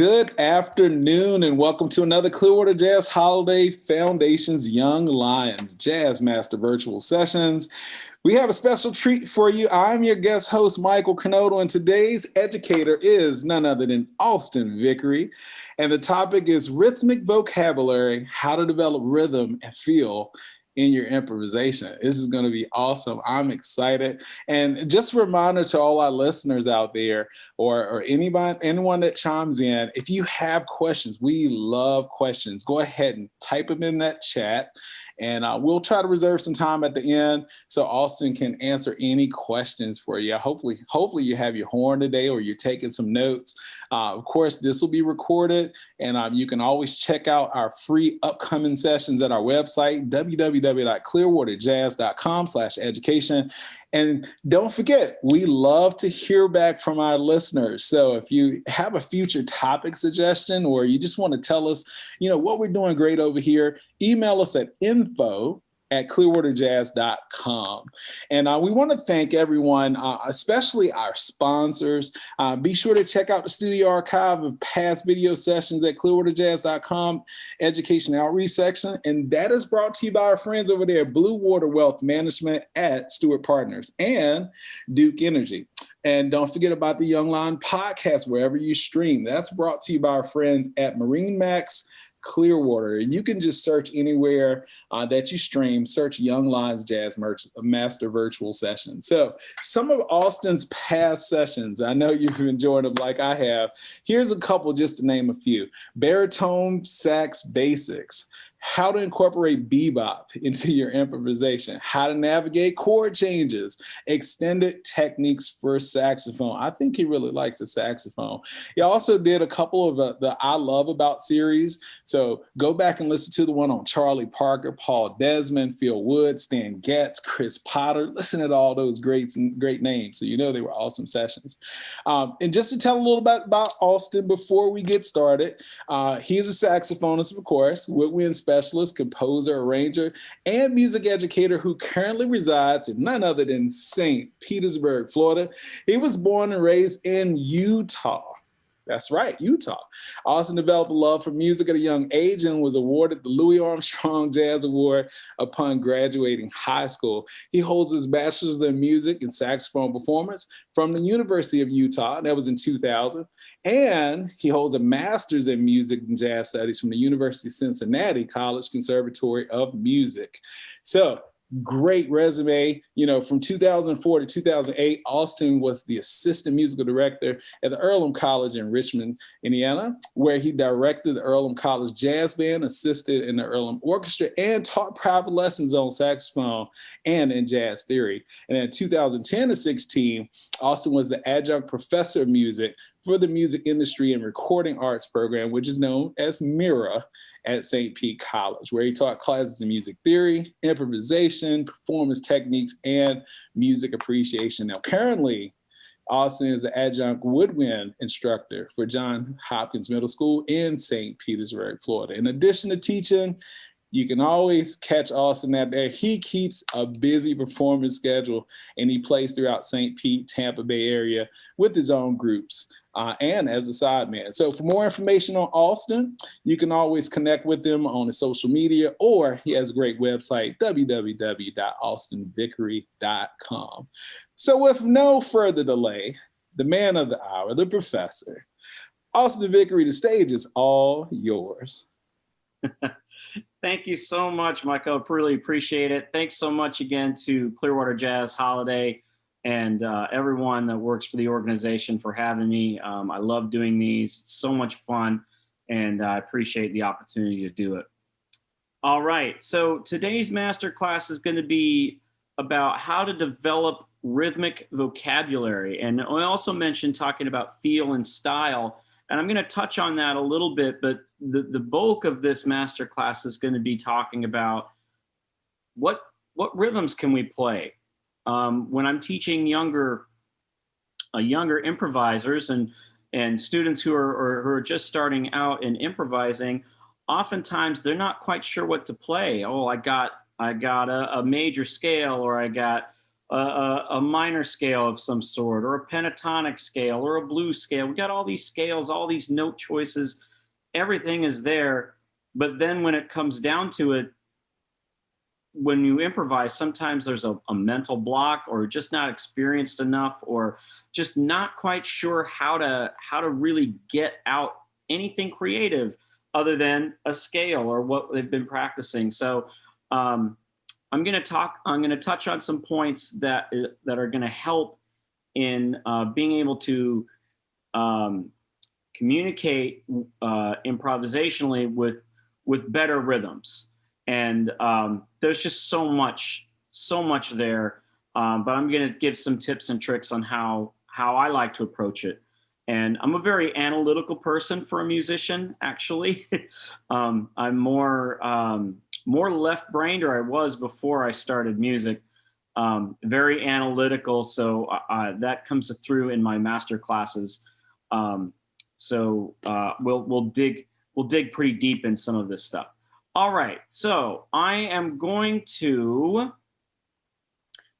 Good afternoon and welcome to another Clearwater Jazz Holiday Foundation's Young Lions Jazz Master Virtual Sessions. We have a special treat for you. I'm your guest host, Michael Canoto, and today's educator is none other than Austin Vickrey. And the topic is Rhythmic Vocabulary, How to Develop Rhythm and Feel in Your Improvisation. This is going to be awesome. I'm excited. And just a reminder to all our listeners out there or anyone that chimes in, if you have questions, we love questions. Go ahead and type them in that chat. And we'll try to reserve some time at the end so Austin can answer any questions for you. Hopefully you have your horn today or you're taking some notes. Of course, this will be recorded, and you can always check out our free upcoming sessions at our website, www.clearwaterjazz.com/education. And don't forget, we love to hear back from our listeners. So if you have a future topic suggestion or you just want to tell us, what we're doing great over here, email us at info@clearwaterjazz.com. And we want to thank everyone, especially our sponsors. Be sure to check out the studio archive of past video sessions at clearwaterjazz.com education outreach section. And that is brought to you by our friends over there, Blue Water Wealth Management at Stewart Partners and Duke Energy. And don't forget about the Young Lion podcast, wherever you stream. That's brought to you by our friends at Marine Max Clearwater. And you can just search anywhere that you stream, search Young Lions Jazz Master Virtual Session. So some of Austin's past sessions, I know you've enjoyed them like I have. Here's a couple just to name a few. Baritone sax basics. How to incorporate bebop into your improvisation, how to navigate chord changes, extended techniques for saxophone. I think he really likes the saxophone. He also did a couple of the I Love About series. So go back and listen to the one on Charlie Parker, Paul Desmond, Phil Wood, Stan Getz, Chris Potter. Listen to all those great names. So they were awesome sessions. And just to tell a little bit about Austin before we get started, he's a saxophonist, of course, woodwind specialist, composer, arranger, and music educator who currently resides in none other than St. Petersburg, Florida. He was born and raised in Utah. That's right, Utah. Austin developed a love for music at a young age and was awarded the Louis Armstrong Jazz Award upon graduating high school. He holds his bachelor's in music and saxophone performance from the University of Utah. That was in 2000. And he holds a master's in music and jazz studies from the University of Cincinnati College Conservatory of Music. So great resume. From 2004 to 2008, Austin was the assistant musical director at the Earlham College in Richmond, Indiana, where he directed the Earlham College Jazz Band, assisted in the Earlham Orchestra, and taught private lessons on saxophone and in jazz theory. And in 2010 to 16, Austin was the adjunct professor of music for the Music Industry and Recording Arts program, which is known as MIRA, at St. Pete College, where he taught classes in music theory, improvisation, performance techniques, and music appreciation. Now, currently, Austin is the adjunct woodwind instructor for Johns Hopkins Middle School in St. Petersburg, Florida. In addition to teaching, you can always catch Austin out there. He keeps a busy performance schedule, and he plays throughout St. Pete, Tampa Bay area with his own groups. And as a sideman. So for more information on Austin, you can always connect with him on his social media, or he has a great website, www.austinvickrey.com. So with no further delay, the man of the hour, the professor, Austin Vickrey, the stage is all yours. Thank you so much, Michael. I really appreciate it. Thanks so much again to Clearwater Jazz Holiday and everyone that works for the organization for having me. I love doing these. It's so much fun, and I appreciate the opportunity to do it. All right, so today's masterclass is going to be about how to develop rhythmic vocabulary. And I also mentioned talking about feel and style, and I'm going to touch on that a little bit, but the bulk of this masterclass is going to be talking about what rhythms can we play. When I'm teaching younger improvisers and students who are just starting out in improvising, oftentimes they're not quite sure what to play. Oh, I got a major scale, or I got a minor scale of some sort, or a pentatonic scale, or a blues scale. We got all these scales, all these note choices. Everything is there. But then when it comes down to it, when you improvise, sometimes there's a mental block, or just not experienced enough, or just not quite sure how to really get out anything creative other than a scale or what they've been practicing. So I'm going to touch on some points that are going to help in being able to communicate improvisationally with better rhythms. And there's just so much there. But I'm going to give some tips and tricks on how I like to approach it. And I'm a very analytical person for a musician, actually. I'm more left-brained, or I was before I started music. Very analytical, so that comes through in my master classes. So we'll dig pretty deep in some of this stuff. All right, so I am going to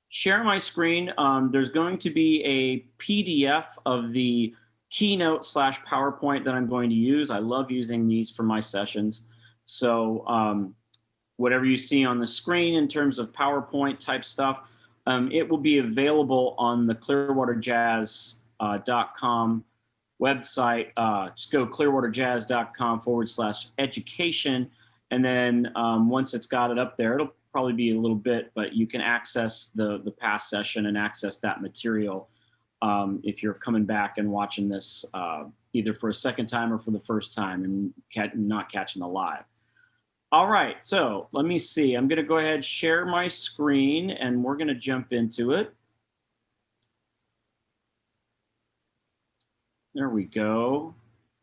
share my screen. There's going to be a PDF of the Keynote / PowerPoint that I'm going to use. I love using these for my sessions. So whatever you see on the screen in terms of PowerPoint type stuff, it will be available on the clearwaterjazz.com website. Just go clearwaterjazz.com/education. And then once it's got it up there, it'll probably be a little bit, but you can access the past session and access that material if you're coming back and watching this either for a second time or for the first time and not catching the live. All right, so let me see. I'm going to go ahead and share my screen, and we're going to jump into it. There we go.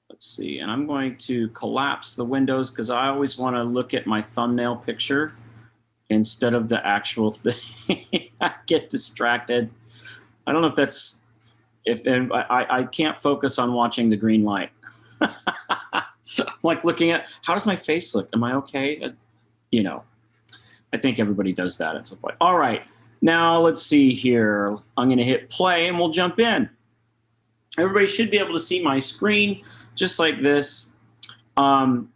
Let's see, and I'm going to collapse the windows because I always want to look at my thumbnail picture instead of the actual thing. I get distracted. I don't know if that's, I can't focus on watching the green light. I'm like looking at, how does my face look? Am I okay? You know, I think everybody does that at some point. All right, now let's see here. I'm going to hit play and we'll jump in. Everybody should be able to see my screen just like this.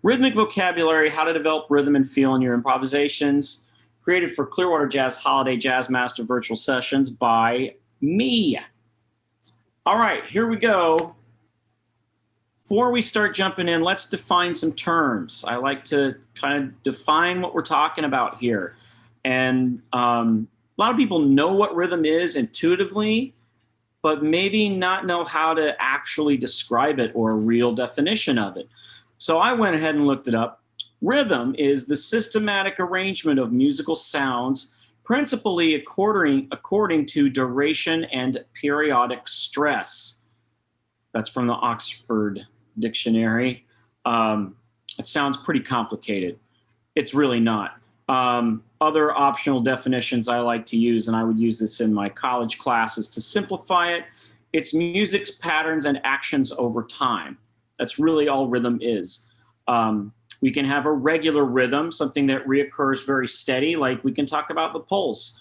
Rhythmic vocabulary, how to develop rhythm and feel in your improvisations, created for Clearwater Jazz Holiday Jazz Master Virtual Sessions by me. All right, here we go. Before we start jumping in, let's define some terms. I like to kind of define what we're talking about here. And a lot of people know what rhythm is intuitively, but maybe not know how to actually describe it or a real definition of it. So I went ahead and looked it up. Rhythm is the systematic arrangement of musical sounds, principally according to duration and periodic stress. That's from the Oxford Dictionary. It sounds pretty complicated. It's really not. Other optional definitions I like to use, and I would use this in my college classes to simplify it, it's music's patterns and actions over time. That's really all rhythm is. We can have a regular rhythm, something that reoccurs very steady, like we can talk about the pulse.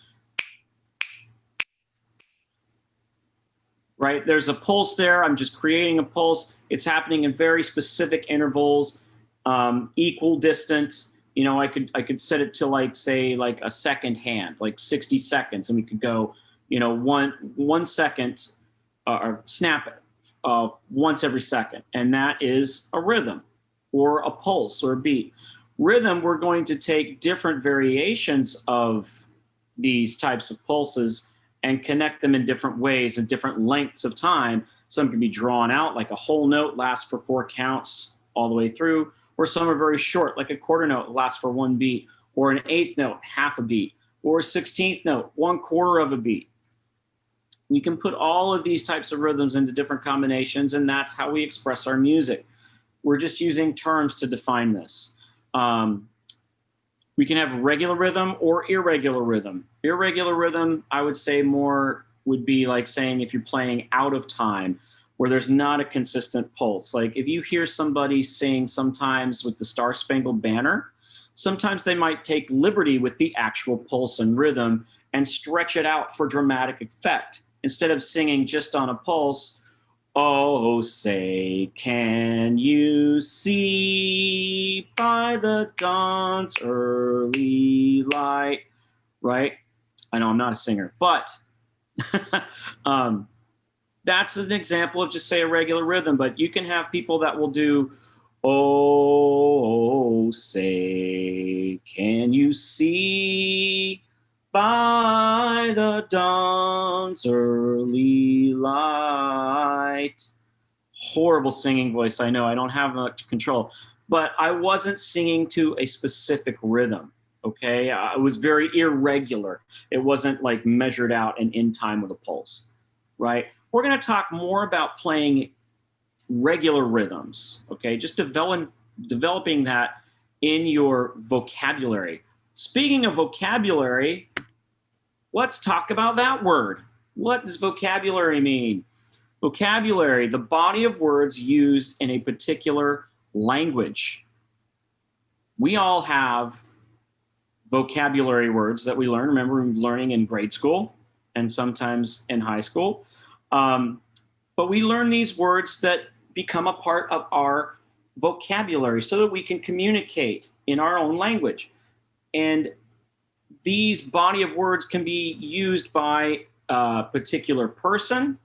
Right? There's a pulse there. I'm just creating a pulse. It's happening in very specific intervals, equal distance. You know, I could set it to like, say, like a second hand, like 60 seconds, and we could go, you know, one second, or snap it once every second, and that is a rhythm, or a pulse, or a beat. Rhythm, we're going to take different variations of these types of pulses and connect them in different ways at different lengths of time. Some can be drawn out, like a whole note lasts for 4 counts all the way through, or some are very short, like a quarter note lasts for 1 beat, or an 8th note, half a beat, or a 16th note, 1/4 of a beat. We can put all of these types of rhythms into different combinations, and that's how we express our music. We're just using terms to define this. We can have regular rhythm or irregular rhythm. Irregular rhythm, I would say more would be like saying if you're playing out of time, where there's not a consistent pulse. Like if you hear somebody sing sometimes with the Star-Spangled Banner, sometimes they might take liberty with the actual pulse and rhythm and stretch it out for dramatic effect. Instead of singing just on a pulse, oh, say, can you see by the dawn's early light, right? I know I'm not a singer, but that's an example of just say a regular rhythm, but you can have people that will do, oh, say, can you see by the dawn's early light. Horrible singing voice, I know. I don't have much control. But I wasn't singing to a specific rhythm, okay? It was very irregular. It wasn't like measured out and in time with a pulse, right? We're going to talk more about playing regular rhythms, okay? Just developing that in your vocabulary. Speaking of vocabulary, let's talk about that word. What does vocabulary mean? Vocabulary, the body of words used in a particular language. We all have vocabulary words that we learn. Remember learning in grade school and sometimes in high school. But we learn these words that become a part of our vocabulary so that we can communicate in our own language. And these body of words can be used by a particular person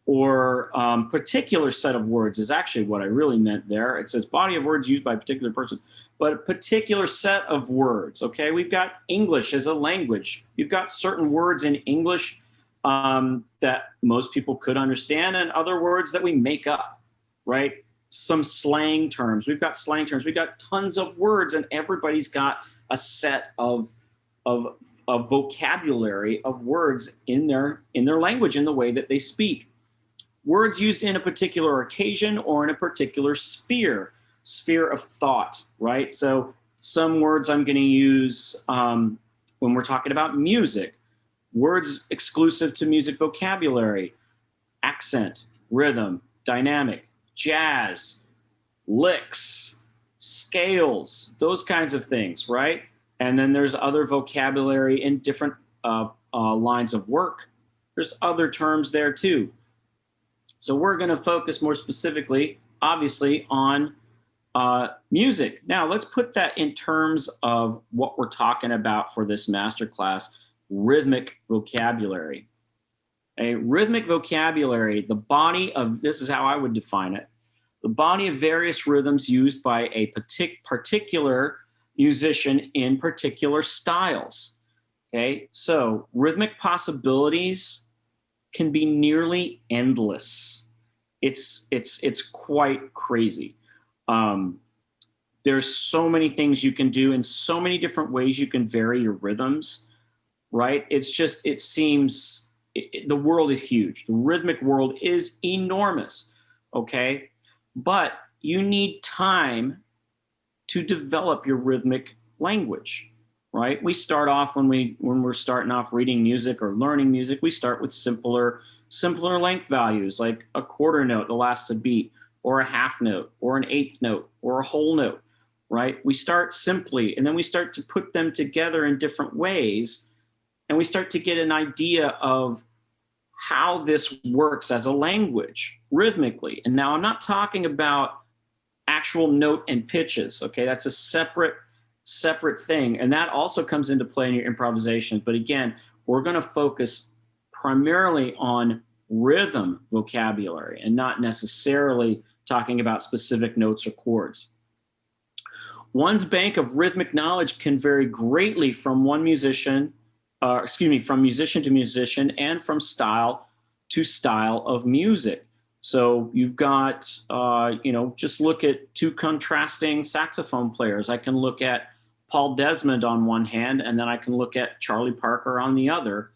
or particular set of words is actually what I really meant there. It says body of words used by a particular person, but a particular set of words, okay? We've got English as a language. You've got certain words in English that most people could understand and other words that we make up, right? Some slang terms. We've got slang terms. We've got tons of words and everybody's got a set of vocabulary of words in their language, in the way that they speak. Words used in a particular occasion or in a particular sphere of thought, right? So some words I'm going to use when we're talking about music. Words exclusive to music vocabulary: accent, rhythm, dynamic, jazz, licks, scales, those kinds of things, right? And then there's other vocabulary in different lines of work. There's other terms there too. So we're going to focus more specifically, obviously, on music. Now, let's put that in terms of what we're talking about for this masterclass: rhythmic vocabulary. A rhythmic vocabulary, the body of, this is how I would define it, the body of various rhythms used by a particular musician in particular styles. Okay, so rhythmic possibilities can be nearly endless. It's quite crazy. There's so many things you can do and so many different ways you can vary your rhythms, right? It's just, it seems, the world is huge. The rhythmic world is enormous, okay? But you need time to develop your rhythmic language, right? We start off when we're starting off reading music or learning music, we start with simpler length values, like a quarter note that lasts a beat, or a half note, or an eighth note, or a whole note, right? We start simply, and then we start to put them together in different ways, and we start to get an idea of how this works as a language rhythmically. And now I'm not talking about actual note and pitches, okay? That's a separate thing. And that also comes into play in your improvisation. But again, we're going to focus primarily on rhythm vocabulary and not necessarily talking about specific notes or chords. One's bank of rhythmic knowledge can vary greatly from from musician to musician and from style to style of music. So you've got, just look at two contrasting saxophone players. I can look at Paul Desmond on one hand, and then I can look at Charlie Parker on the other.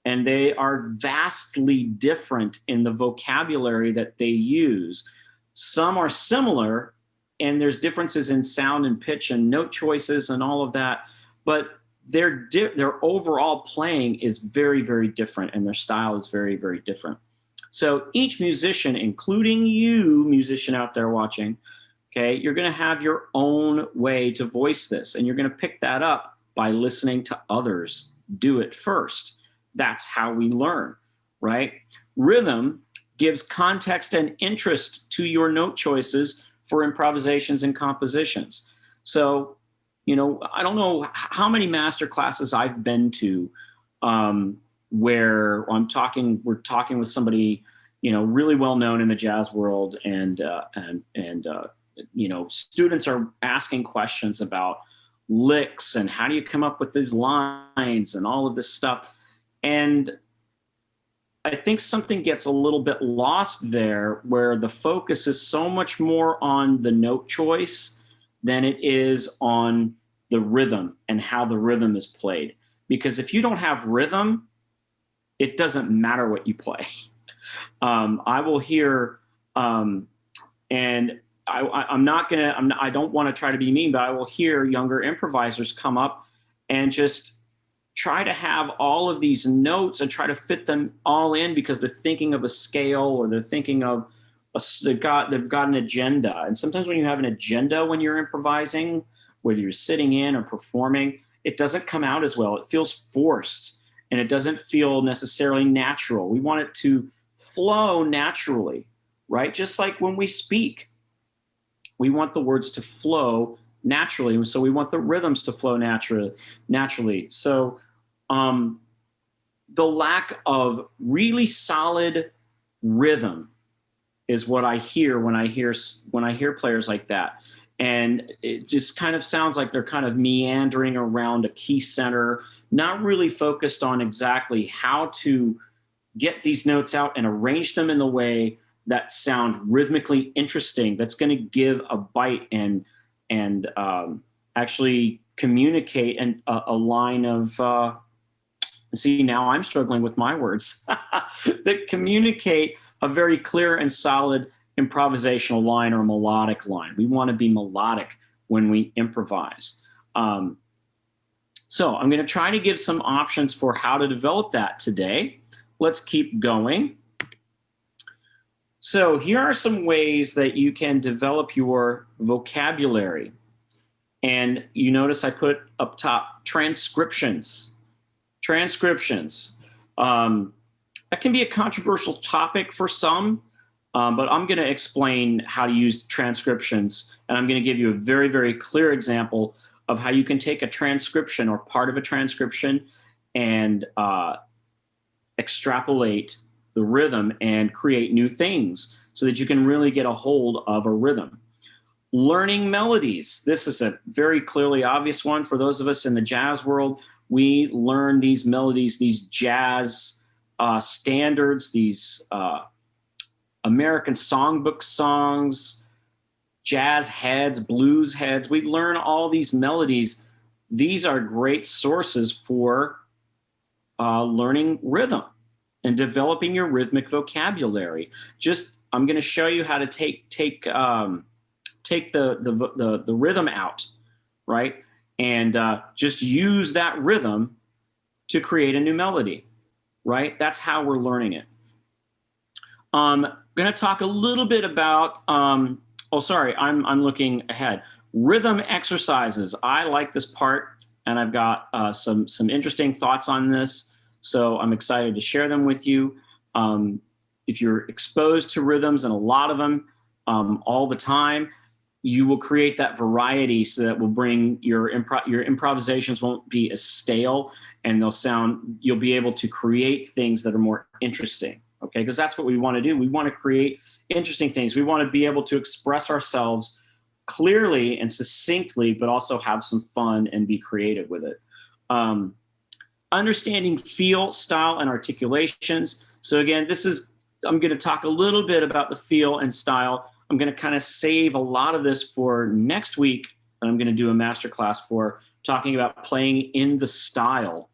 And they are vastly different in the vocabulary that they use. Some are similar, and there's differences in sound and pitch and note choices and all of that. But their overall playing is very, very different, and their style is very, very different. So each musician, including you, musician out there watching, okay, you're going to have your own way to voice this, and you're going to pick that up by listening to others do it first. That's how we learn, right? Rhythm gives context and interest to your note choices for improvisations and compositions. So, you know, I don't know how many master classes I've been to where we're talking with somebody, you know, really well known in the jazz world, and you know, students are asking questions about licks and how do you come up with these lines and all of this stuff. And I think something gets a little bit lost there, where the focus is so much more on the note choice than it is on the rhythm and how the rhythm is played. Because if you don't have rhythm, it doesn't matter what you play. I will hear, and I don't want to try to be mean, but I will hear younger improvisers come up and just try to have all of these notes and try to fit them all in because they're thinking of a scale, or they're thinking of they've got an agenda. And sometimes when you have an agenda when you're improvising, whether you're sitting in or performing, it doesn't come out as well. It feels forced and it doesn't feel necessarily natural. We want it to flow naturally, right? Just like when we speak, we want the words to flow naturally. So we want the rhythms to flow naturally. So the lack of really solid rhythm is what I hear when I hear players like that. And it just kind of sounds like they're kind of meandering around a key center, not really focused on exactly how to get these notes out and arrange them in the way that sound rhythmically interesting, that's going to give a bite and actually communicate a line of, see, now I'm struggling with my words, that communicate a very clear and solid improvisational line or melodic line. We want to be melodic when we improvise. So I'm going to try to give some options for how to develop that today. Let's keep going. So here are some ways that you can develop your vocabulary. And you notice I put up top transcriptions. Transcriptions. That can be a controversial topic for some, but I'm going to explain how to use transcriptions. And I'm going to give you a very, very clear example of how you can take a transcription or part of a transcription and extrapolate the rhythm and create new things so that you can really get a hold of a rhythm. Learning melodies. This is a very clearly obvious one for those of us in the jazz world. We learn these melodies, these jazz standards, these American songbook songs, jazz heads, blues heads. We learn all these melodies. These are great sources for learning rhythm and developing your rhythmic vocabulary. I'm going to show you how to take the rhythm out, right? And just use that rhythm to create a new melody, right? That's how we're learning it. I'm going to talk a little bit about, I'm looking ahead. Rhythm exercises. I like this part, and I've got some interesting thoughts on this. So I'm excited to share them with you. If you're exposed to rhythms, and a lot of them all the time, you will create that variety so that will bring your improvisations won't be as stale, and you'll be able to create things that are more interesting, okay? Because that's what we want to do. We want to create interesting things. We want to be able to express ourselves clearly and succinctly, but also have some fun and be creative with it. Understanding feel, style, and articulations. So again, I'm going to talk a little bit about the feel and style. I'm going to kind of save a lot of this for next week, and I'm going to do a masterclass for talking about playing in the style,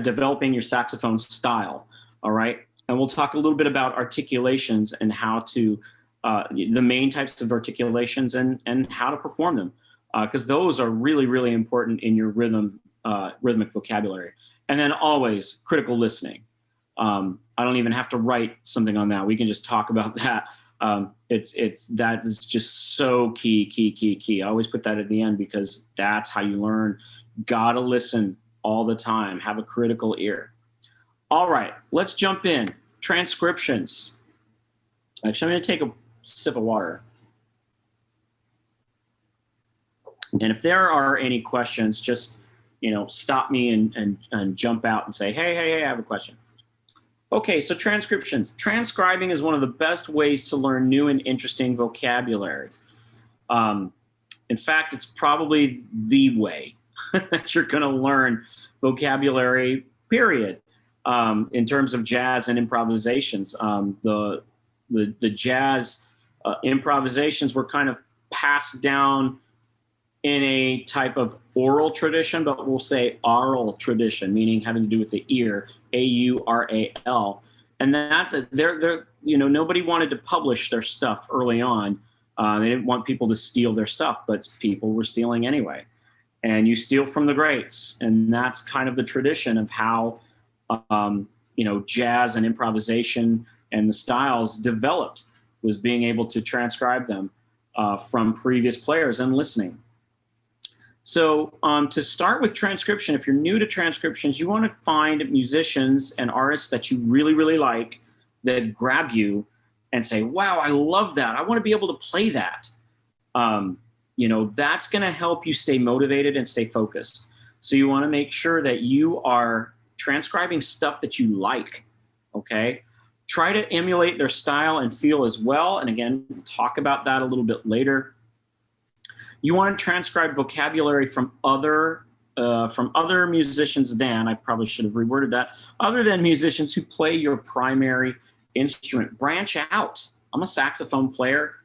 developing your saxophone style, all right? And we'll talk a little bit about articulations and how to, the main types of articulations and how to perform them, because those are really, really important in your rhythmic vocabulary. And then always critical listening. I don't even have to write something on that. We can just talk about that. That is just so key. I always put that at the end because that's how you learn. Gotta listen all the time. Have a critical ear. All right, let's jump in. Transcriptions. Actually, I'm going to take a sip of water. And if there are any questions, just, stop me and jump out and say, hey, I have a question. Okay, so transcriptions. Transcribing is one of the best ways to learn new and interesting vocabulary. In fact, it's probably the way that you're going to learn vocabulary, period, in terms of jazz and improvisations. The jazz improvisations were kind of passed down in a type of oral tradition, but we'll say aural tradition, meaning having to do with the ear, A-U-R-A-L. And that's nobody wanted to publish their stuff early on. They didn't want people to steal their stuff, but people were stealing anyway. And you steal from the greats, and that's kind of the tradition of how jazz and improvisation and the styles developed, was being able to transcribe them from previous players and listening. So to start with transcription, if you're new to transcriptions, you want to find musicians and artists that you really, really like, that grab you and say, wow, I love that. I want to be able to play that. That's going to help you stay motivated and stay focused. So you want to make sure that you are transcribing stuff that you like, okay? Try to emulate their style and feel as well. And again, we'll talk about that a little bit later. You want to transcribe vocabulary from other musicians than, I probably should have reworded that, other than musicians who play your primary instrument. Branch out. I'm a saxophone player.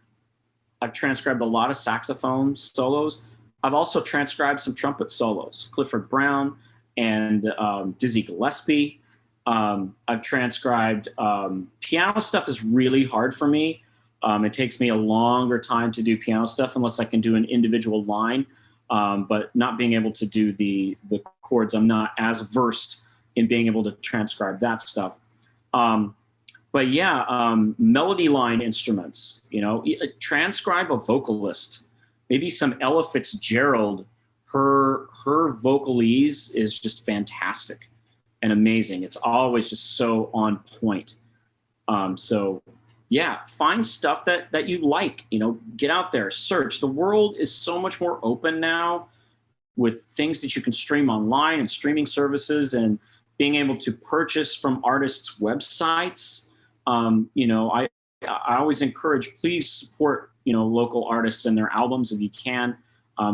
I've transcribed a lot of saxophone solos. I've also transcribed some trumpet solos, Clifford Brown and Dizzy Gillespie. I've transcribed piano stuff is really hard for me. It takes me a longer time to do piano stuff unless I can do an individual line, but not being able to do the chords, I'm not as versed in being able to transcribe that stuff. But yeah, melody line instruments, transcribe a vocalist, maybe some Ella Fitzgerald. Her vocalese is just fantastic and amazing. It's always just so on point. So yeah, find stuff that you like, get out there, search. The world is so much more open now with things that you can stream online and streaming services and being able to purchase from artists' websites. I always encourage, please support, local artists and their albums if you can.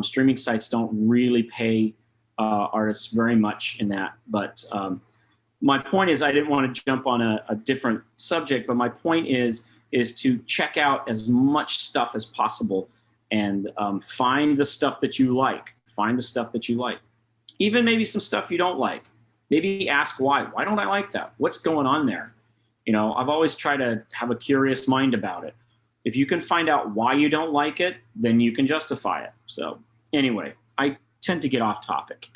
Streaming sites don't really pay artists very much in that. But my point is, I didn't want to jump on a different subject, but my point is to check out as much stuff as possible and find the stuff that you like. Find the stuff that you like. Even maybe some stuff you don't like. Maybe ask why. Why don't I like that? What's going on there? I've always tried to have a curious mind about it. If you can find out why you don't like it, then you can justify it. So anyway, I tend to get off topic.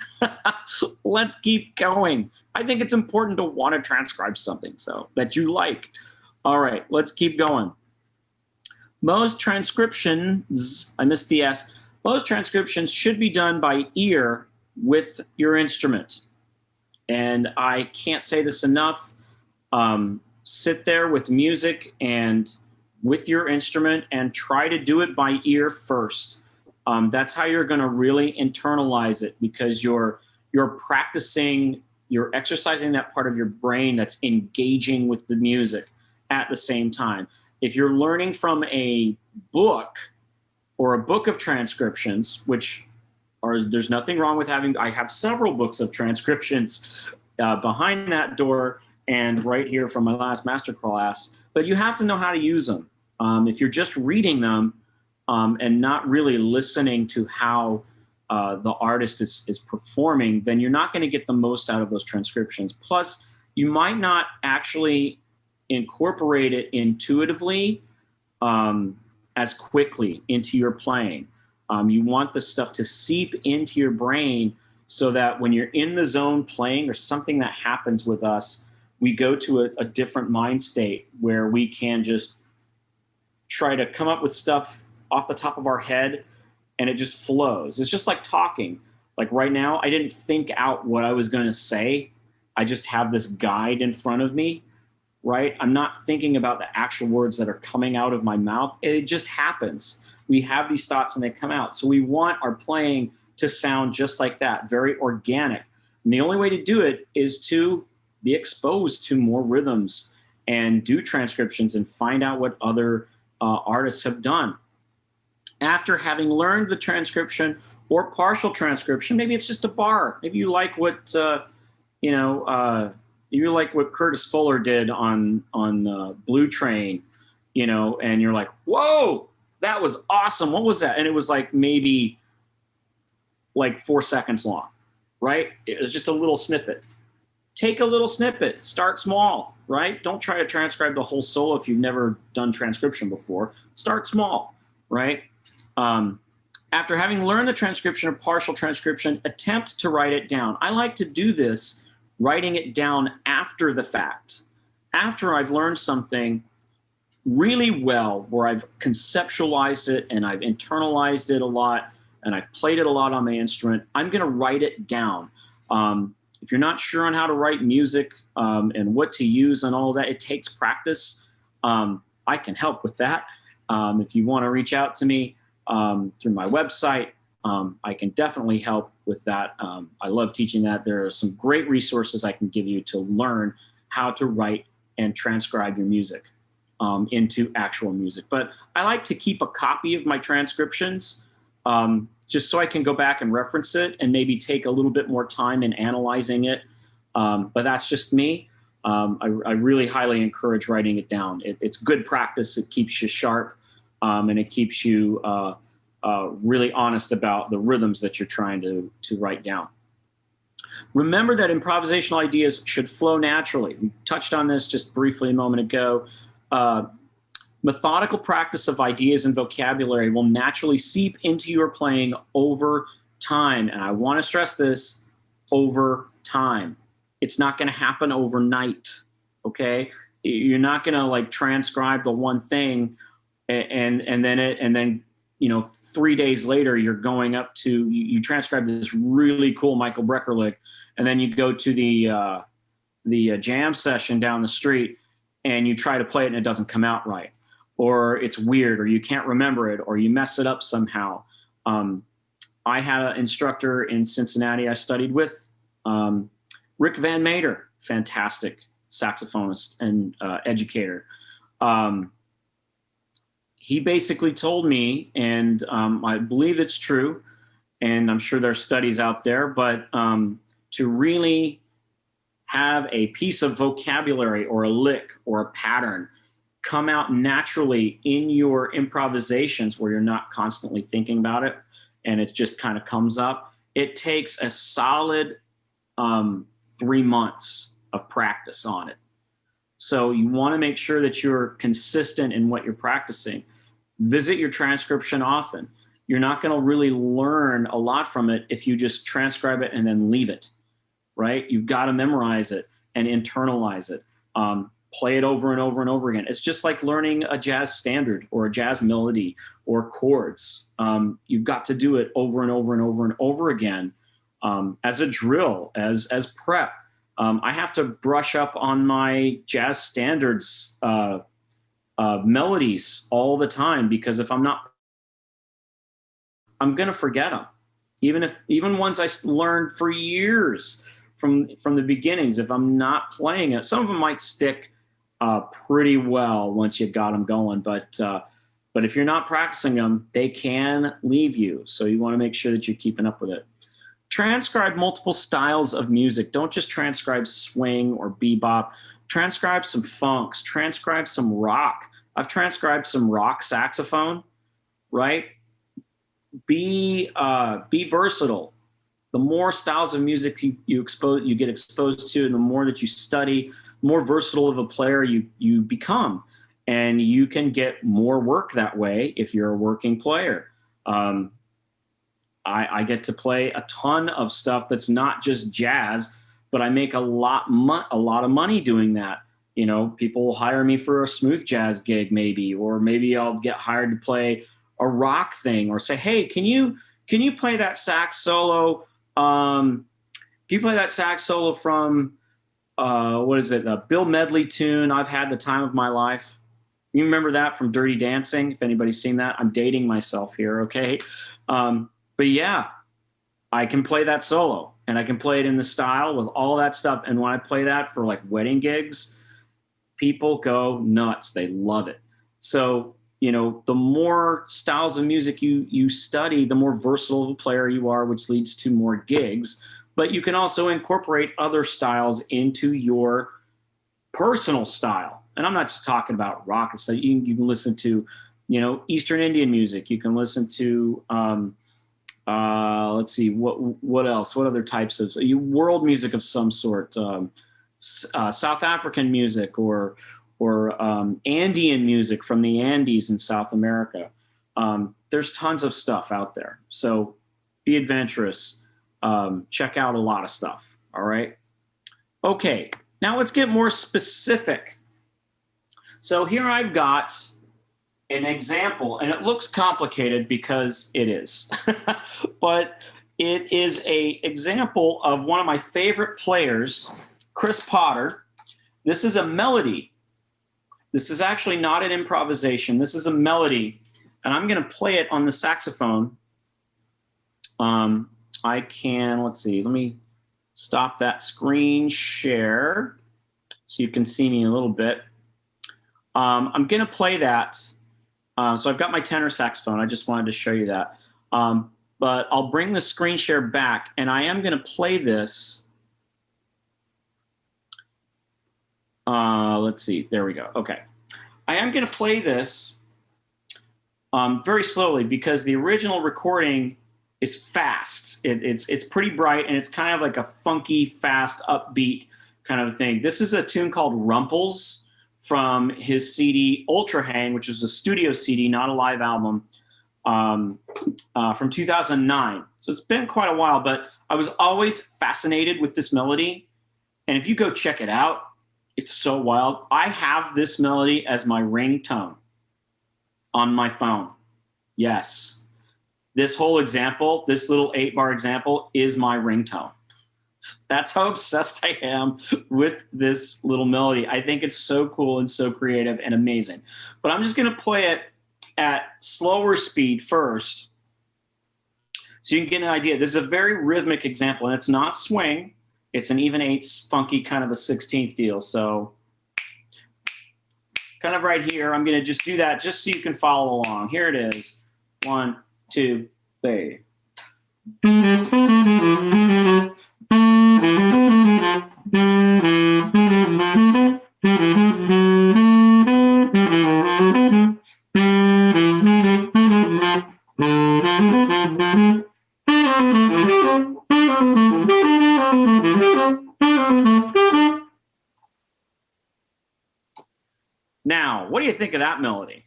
Let's keep going. I think it's important to want to transcribe something so that you like. All right, let's keep going. Most transcriptions, I missed the S, most transcriptions should be done by ear with your instrument. And I can't say this enough. Sit there with music and with your instrument and try to do it by ear first. That's how you're going to really internalize it, because you're practicing, you're exercising that part of your brain that's engaging with the music at the same time. If you're learning from a book or a book of transcriptions, there's nothing wrong with I have several books of transcriptions behind that door and right here from my last master class, but you have to know how to use them. If you're just reading them and not really listening to how the artist is performing, then you're not going to get the most out of those transcriptions. Plus, you might not actually incorporate it intuitively as quickly into your playing. You want the stuff to seep into your brain so that when you're in the zone playing, or something that happens with us, we go to a different mind state where we can just try to come up with stuff off the top of our head and it just flows. It's just like talking. Like right now, I didn't think out what I was going to say. I just have this guide in front of me, right? I'm not thinking about the actual words that are coming out of my mouth. It just happens. We have these thoughts and they come out. So we want our playing to sound just like that, very organic. And the only way to do it is to be exposed to more rhythms and do transcriptions and find out what other artists have done. After having learned the transcription or partial transcription, maybe it's just a bar. Maybe you like what you like what Curtis Fuller did on Blue Train, and you're like, whoa, that was awesome. What was that? And it was like maybe like 4 seconds long, right? It was just a little snippet. Take a little snippet. Start small, right? Don't try to transcribe the whole solo if you've never done transcription before. Start small, right? After having learned the transcription or partial transcription, attempt to write it down. I like to do this, writing it down after the fact. After I've learned something really well, where I've conceptualized it and I've internalized it a lot and I've played it a lot on my instrument, I'm going to write it down. If you're not sure on how to write music and what to use and all that, it takes practice. I can help with that. If you want to reach out to me through my website, I can definitely help with that. I love teaching that. There are some great resources I can give you to learn how to write and transcribe your music into actual music. But I like to keep a copy of my transcriptions just so I can go back and reference it and maybe take a little bit more time in analyzing it. But that's just me. I really highly encourage writing it down. It's good practice. It keeps you sharp, and it keeps you really honest about the rhythms that you're trying to write down. Remember that improvisational ideas should flow naturally. We touched on this just briefly a moment ago. Methodical practice of ideas and vocabulary will naturally seep into your playing over time. And I want to stress this, over time. It's not going to happen overnight, okay? You're not going to like transcribe the one thing and then 3 days later you're going up to, you transcribe this really cool Michael Brecker lick, and then you go to the jam session down the street and you try to play it and it doesn't come out right, or it's weird, or you can't remember it, or you mess it up somehow. I had an instructor in Cincinnati I studied with, Rick Van Meter, fantastic saxophonist and educator. He basically told me, and I believe it's true, and I'm sure there's studies out there, but to really have a piece of vocabulary or a lick or a pattern come out naturally in your improvisations where you're not constantly thinking about it and it just kind of comes up, it takes a solid 3 months of practice on it. So you want to make sure that you're consistent in what you're practicing. Visit your transcription often. You're not going to really learn a lot from it if you just transcribe it and then leave it, right? You've got to memorize it and internalize it. Play it over and over and over again. It's just like learning a jazz standard or a jazz melody or chords. You've got to do it over and over and over and over again as a drill, as prep. I have to brush up on my jazz standards melodies all the time, because if I'm not, I'm going to forget them. Even ones I learned for years from the beginnings, if I'm not playing it, some of them might stick pretty well once you got them going. But if you're not practicing them, they can leave you. So you want to make sure that you're keeping up with it. Transcribe multiple styles of music. Don't just transcribe swing or bebop. Transcribe some funks. Transcribe some rock. I've transcribed some rock saxophone, right? Be versatile. The more styles of music you get exposed to, and the more that you study, the more versatile of a player you become. And you can get more work that way if you're a working player. I get to play a ton of stuff that's not just jazz, but I make a lot of money doing that. People will hire me for a smooth jazz gig maybe, or maybe I'll get hired to play a rock thing, or say, hey, can you play that sax solo Can you play that sax solo from, what is it, a Bill Medley tune, I've Had the Time of My Life? You remember that from Dirty Dancing, if anybody's seen that? I'm dating myself here, okay? But yeah, I can play that solo, and I can play it in the style with all that stuff. And when I play that for like wedding gigs, people go nuts. They love it. So, you know, the more styles of music you study, the more versatile of a player you are, which leads to more gigs. But you can also incorporate other styles into your personal style. And I'm not just talking about rock. So you can listen to, you know, Eastern Indian music. You can listen to, let's see, what else? What other types of world music of some sort? South African music or Andean music from the Andes in South America. There's tons of stuff out there. So be adventurous. Check out a lot of stuff. All right. Okay. Now let's get more specific. So here I've got an example, and it looks complicated because it is, but it is an example of one of my favorite players, Chris Potter. This is a melody. This is actually not an improvisation. This is a melody, and I'm going to play it on the saxophone. I can, let's see, let me stop that screen share so you can see me a little bit. I'm going to play that. So I've got my tenor saxophone. I just wanted to show you that. But I'll bring the screen share back, and I am going to play this. Let's see. There we go. Okay. I am going to play this very slowly because the original recording is fast. It's pretty bright, and it's kind of like a funky, fast, upbeat kind of thing. This is a tune called Rumples from his CD Ultra Hang, which is a studio CD, not a live album, from 2009. So it's been quite a while, but I was always fascinated with this melody. And if you go check it out, it's so wild. I have this melody as my ringtone on my phone. Yes. This whole example, this little 8-bar example is my ringtone. That's how obsessed I am with this little melody. I think it's so cool and so creative and amazing. But I'm just going to play it at slower speed first so you can get an idea. This is a very rhythmic example, and it's not swing. It's an even eighths, funky kind of a 16th deal. So kind of right here, I'm going to just do that just so you can follow along. Here it is. 1, 2, 3. Now, what do you think of that melody?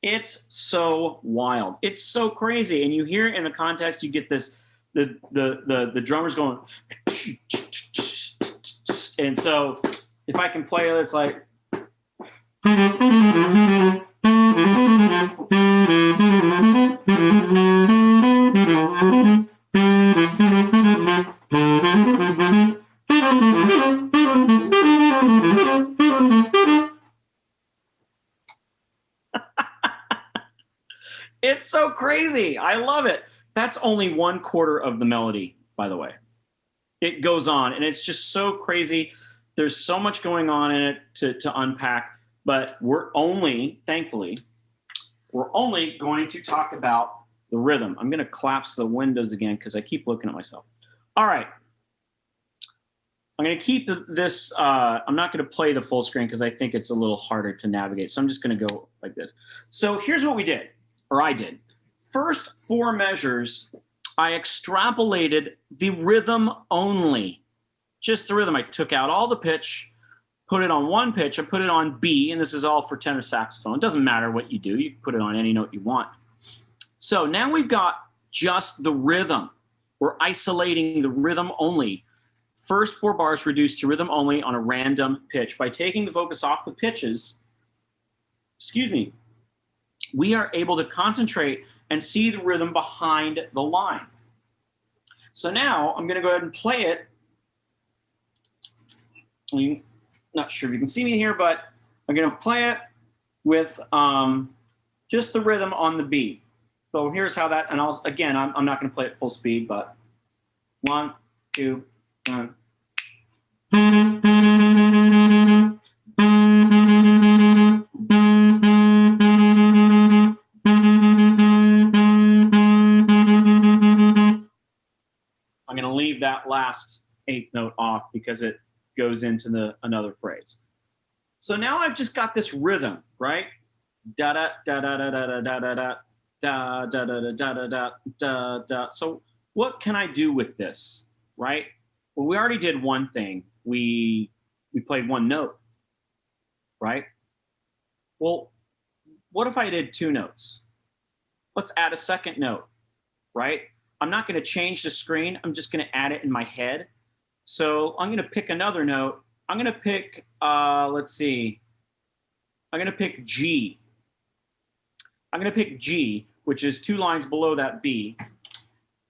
It's so wild. It's so crazy. And you hear it in the context, you get this, the drummers going, and so if I can play it, it's like, it's so crazy. I love it. That's only 1/4 of the melody, by the way. It goes on, and it's just so crazy. There's so much going on in it to unpack, but we're only, thankfully, we're only going to talk about the rhythm. I'm going to collapse the windows again because I keep looking at myself. All right. I'm going to keep this, I'm not going to play the full screen because I think it's a little harder to navigate. So I'm just going to go like this. So here's what we did, or I did. First 4 measures, I extrapolated the rhythm only. Just the rhythm. I took out all the pitch, put it on one pitch, I put it on B, and this is all for tenor saxophone. It doesn't matter what you do. You can put it on any note you want. So now we've got just the rhythm. We're isolating the rhythm only. First 4 bars reduced to rhythm only on a random pitch. By taking the focus off the pitches, we are able to concentrate and see the rhythm behind the line. So now I'm going to go ahead and play it. I'm not sure if you can see me here, but I'm going to play it with just the rhythm on the beat. So here's how that, and again, I'm not going to play it full speed, but 1, 2, 1. I'm going to leave that last 8th note off because it goes into another phrase. So now I've just got this rhythm, right? Da da da da da da da da da da da da da da da da da. So what can I do with this, right? Well, we already did one thing. We played one note, right? Well, what if I did 2 notes? Let's add a second note, right? I'm not going to change the screen. I'm just going to add it in my head. So I'm going to pick another note. I'm going to pick, let's see. I'm going to pick G. I'm going to pick G, which is 2 lines below that B.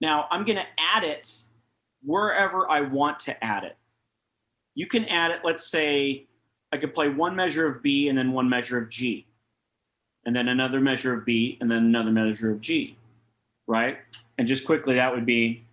Now I'm going to add it wherever I want to add it. You can add it, let's say, I could play 1 measure of B and then 1 measure of G. And then another measure of B and then another measure of G, right? And just quickly, that would be.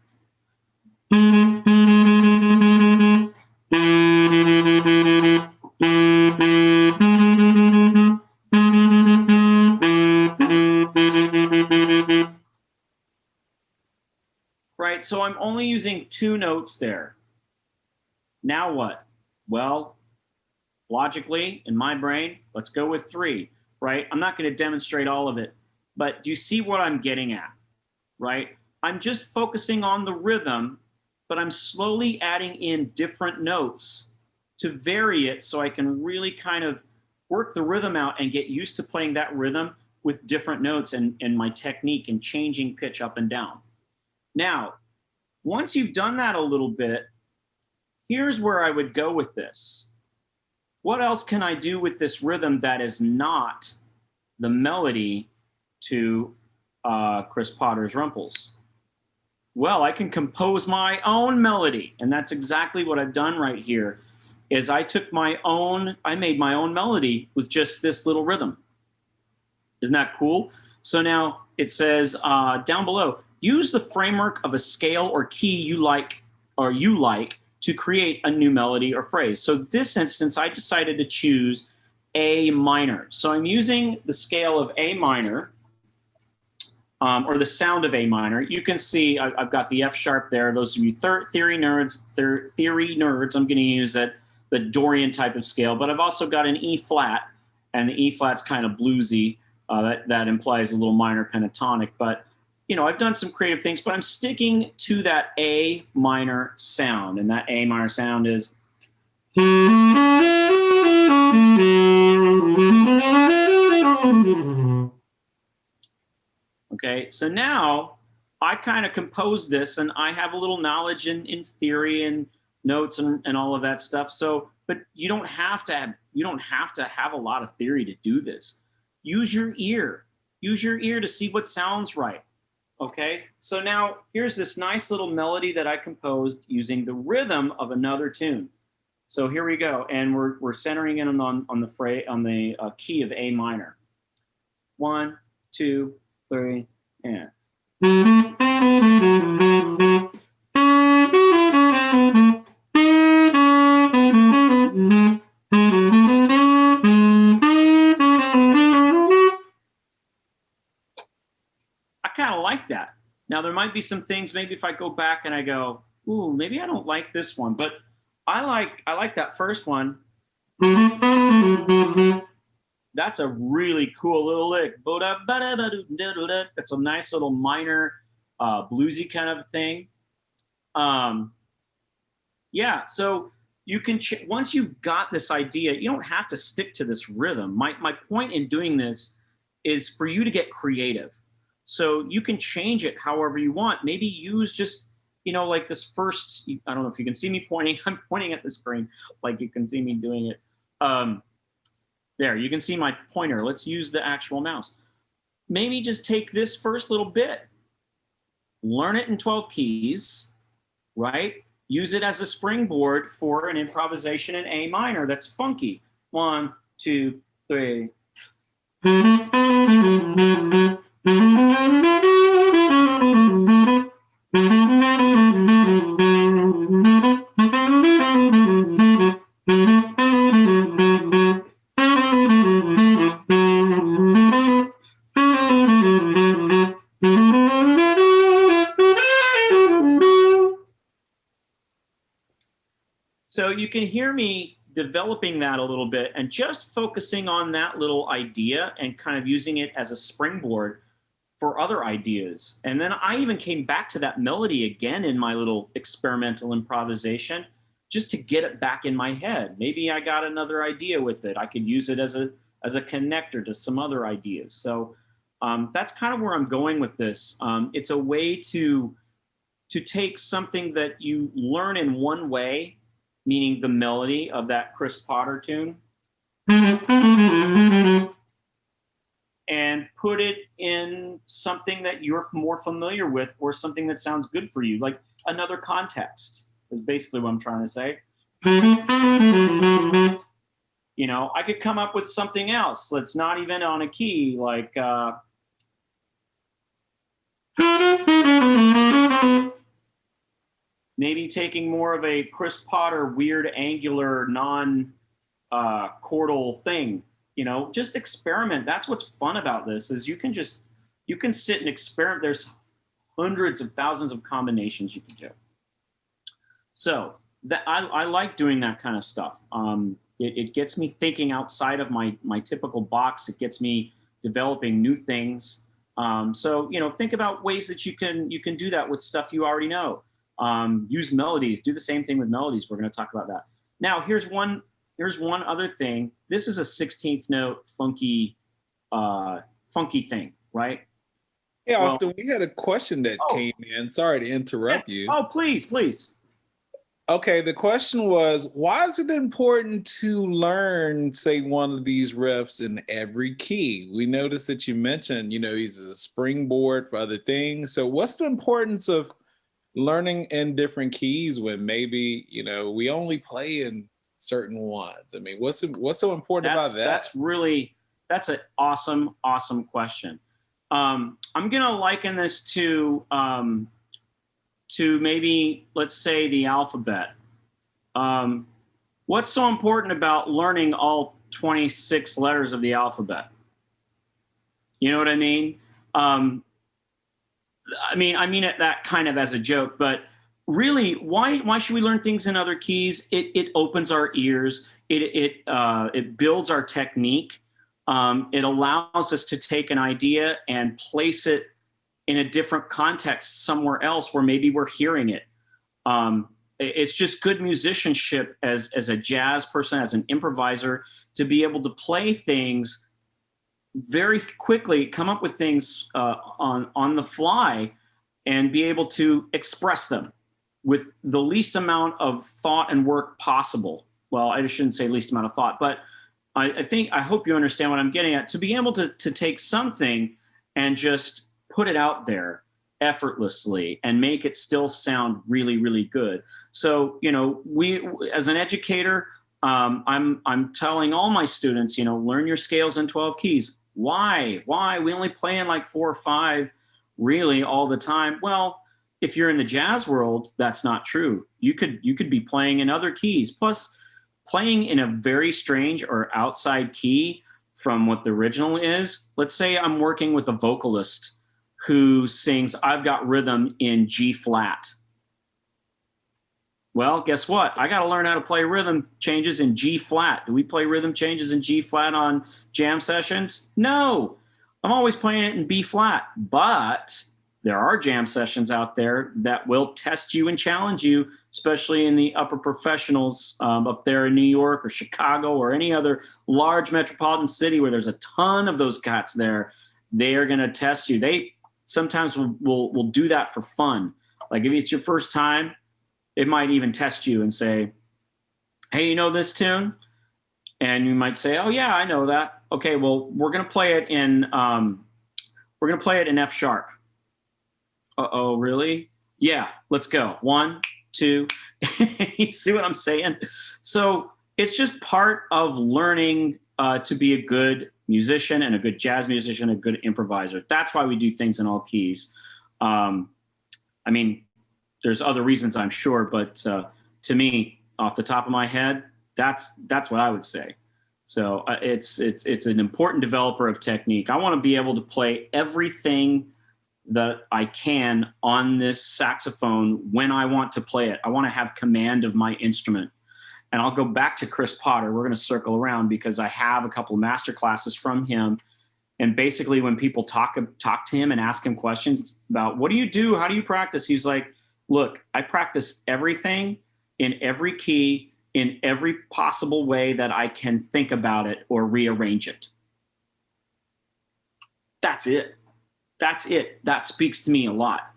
Right, so I'm only using 2 notes there. Now what? Well, logically, in my brain, let's go with 3, right? I'm not going to demonstrate all of it, but do you see what I'm getting at, right? I'm just focusing on the rhythm, but I'm slowly adding in different notes to vary it so I can really kind of work the rhythm out and get used to playing that rhythm with different notes and my technique and changing pitch up and down. Now, once you've done that a little bit, here's where I would go with this. What else can I do with this rhythm that is not the melody to Chris Potter's Rumples? Well, I can compose my own melody, and that's exactly what I've done right here, is I made my own melody with just this little rhythm. Isn't that cool? So now it says down below, use the framework of a scale or key you like to create a new melody or phrase. So this instance, I decided to choose A minor. So I'm using the scale of A minor, or the sound of A minor. You can see I've got the F sharp there. Those of you theory nerds, I'm going to use the Dorian type of scale, but I've also got an E flat, and the E flat's kind of bluesy. That implies a little minor pentatonic, but you know, I've done some creative things, but I'm sticking to that A minor sound, and that A minor sound is. Okay, so now I kind of composed this, and I have a little knowledge in theory and notes and all of that stuff. So, but you don't have to have a lot of theory to do this. Use your ear. Use your ear to see what sounds right. Okay, so now here's this nice little melody that I composed using the rhythm of another tune. So here we go, and we're centering in on the key of A minor. 1, 2, 3, and. Like that. Now there might be some things, maybe if I go back and I go, ooh, maybe I don't like this one, but I like that first one. That's a really cool little lick. That's a nice little minor bluesy kind of thing. Yeah, so you can, once you've got this idea, you don't have to stick to this rhythm. My point in doing this is for you to get creative. So you can change it however you want. Maybe use just, you know, like this first, I don't know if you can see me pointing. I'm pointing at the screen like you can see me doing it. There, you can see my pointer. Let's use the actual mouse. Maybe just take this first little bit, learn it in 12 keys, right? Use it as a springboard for an improvisation in A minor that's funky. 1, 2, 3. So you can hear me developing that a little bit and just focusing on that little idea and kind of using it as a springboard for other ideas. And then I even came back to that melody again in my little experimental improvisation just to get it back in my head. Maybe I got another idea with it. I could use it as a connector to some other ideas. So that's kind of where I'm going with this. It's a way to take something that you learn in one way, meaning the melody of that Chris Potter tune, and put it in something that you're more familiar with or something that sounds good for you, like another context is basically what I'm trying to say. You know, I could come up with something else that's not even on a key, like maybe taking more of a Chris Potter weird angular non-chordal thing. You know, just experiment. That's what's fun about this is you can sit and experiment. There's hundreds of thousands of combinations you can do. So that I like doing that kind of stuff. It gets me thinking outside of my typical box. It gets me developing new things. So, you know, think about ways that you can do that with stuff you already know. Use melodies. Do the same thing with melodies. We're going to talk about that. Now, here's one other thing. This is a 16th note funky thing, right? Hey, Austin, we had a question that came in. Sorry to interrupt you. Oh, please. Okay, the question was, why is it important to learn, say, one of these riffs in every key? We noticed that you mentioned, you know, he's a springboard for other things. So what's the importance of learning in different keys when maybe, you know, we only play in certain ones? I mean, what's so important about that? That's an awesome question. I'm gonna liken this to maybe, let's say, the alphabet. What's so important about learning all 26 letters of the alphabet? You know what I mean? I mean it that kind of as a joke, but really, why should we learn things in other keys? It opens our ears. It builds our technique. It allows us to take an idea and place it in a different context somewhere else where maybe we're hearing it. It's just good musicianship as a jazz person, as an improviser, to be able to play things very quickly, come up with things on the fly, and be able to express them with the least amount of thought and work possible. Well, I shouldn't say least amount of thought, but I hope you understand what I'm getting at. To be able to take something and just put it out there effortlessly and make it still sound really, really good. So, you know, we, as an educator, I'm telling all my students, you know, learn your scales in 12 keys. Why? We only play in like 4 or 5 really all the time. Well, if you're in the jazz world, that's not true. You could be playing in other keys. Plus, playing in a very strange or outside key from what the original is. Let's say I'm working with a vocalist who sings "I've Got Rhythm" in G flat. Well, guess what? I got to learn how to play rhythm changes in G flat. Do we play rhythm changes in G flat on jam sessions? No, I'm always playing it in B flat. But there are jam sessions out there that will test you and challenge you, especially in the upper professionals up there in New York or Chicago or any other large metropolitan city where there's a ton of those cats there. They are going to test you. They sometimes will do that for fun. Like if it's your first time, it might even test you and say, "Hey, you know this tune?" And you might say, "Oh yeah, I know that." Okay, well, we're going to play it in F sharp. Uh-oh, really? Yeah, let's go. 1, 2. You see what I'm saying? So it's just part of learning to be a good musician and a good jazz musician, a good improviser. That's why we do things in all keys. I mean, there's other reasons, I'm sure, but to me, off the top of my head, that's what I would say. So it's an important developer of technique. I want to be able to play everything that I can on this saxophone when I want to play it. I want to have command of my instrument. And I'll go back to Chris Potter. We're going to circle around because I have a couple of master classes from him. And basically when people talk to him and ask him questions about what do you do? How do you practice? He's like, look, I practice everything in every key, in every possible way that I can think about it or rearrange it. That's it. That's it. That speaks to me a lot.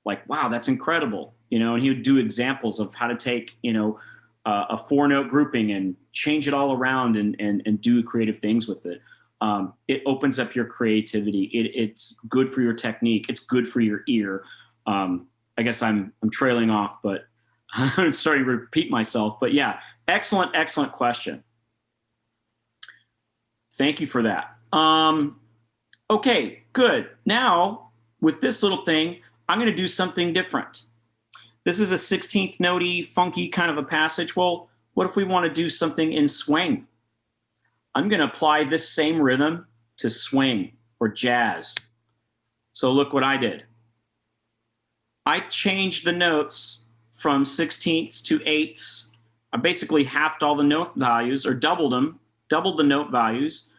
Like, wow, that's incredible. You know, and he would do examples of how to take, you know, a 4-note grouping and change it all around and do creative things with it. It opens up your creativity. It's good for your technique. It's good for your ear. I guess I'm trailing off, but I'm starting to repeat myself. But yeah, excellent, excellent question. Thank you for that. Okay, good. Now, with this little thing, I'm going to do something different. This is a 16th note-y, funky kind of a passage. Well, what if we want to do something in swing? I'm going to apply this same rhythm to swing or jazz. So look what I did. I changed the notes from 16ths to 8ths. I basically halved all the note values, or doubled them, doubled the note values,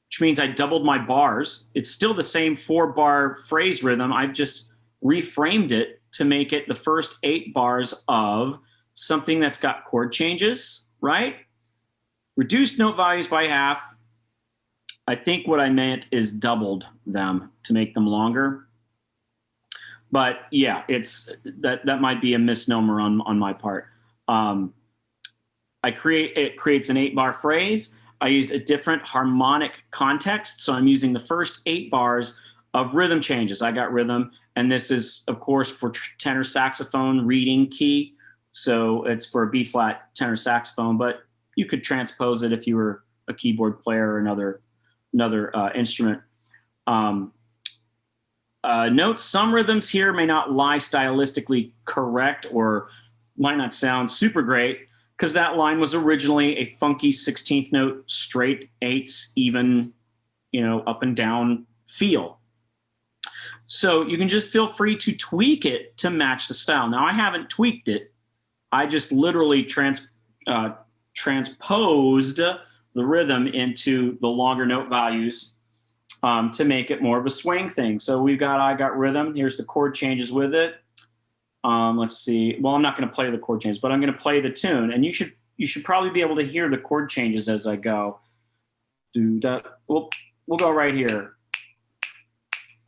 which means I doubled my bars. It's still the same 4-bar phrase rhythm. I've just reframed it to make it the first 8 bars of something that's got chord changes, right? Reduced note values by half. I think what I meant is doubled them to make them longer. But yeah, that might be a misnomer on my part. It creates an 8-bar phrase. I used a different harmonic context. So I'm using the first 8 bars of rhythm changes. I got rhythm. And this is, of course, for tenor saxophone reading key. So it's for a B-flat tenor saxophone, but you could transpose it if you were a keyboard player or another instrument. Note some rhythms here may not lie stylistically correct or might not sound super great because that line was originally a funky 16th note, straight 8ths, even, you know, up and down feel. So you can just feel free to tweak it to match the style. Now, I haven't tweaked it. I just literally transposed the rhythm into the longer note values to make it more of a swing thing. So I got rhythm. Here's the chord changes with it. Let's see. Well, I'm not going to play the chord changes, but I'm going to play the tune. And you should probably be able to hear the chord changes as I go. We'll go right here.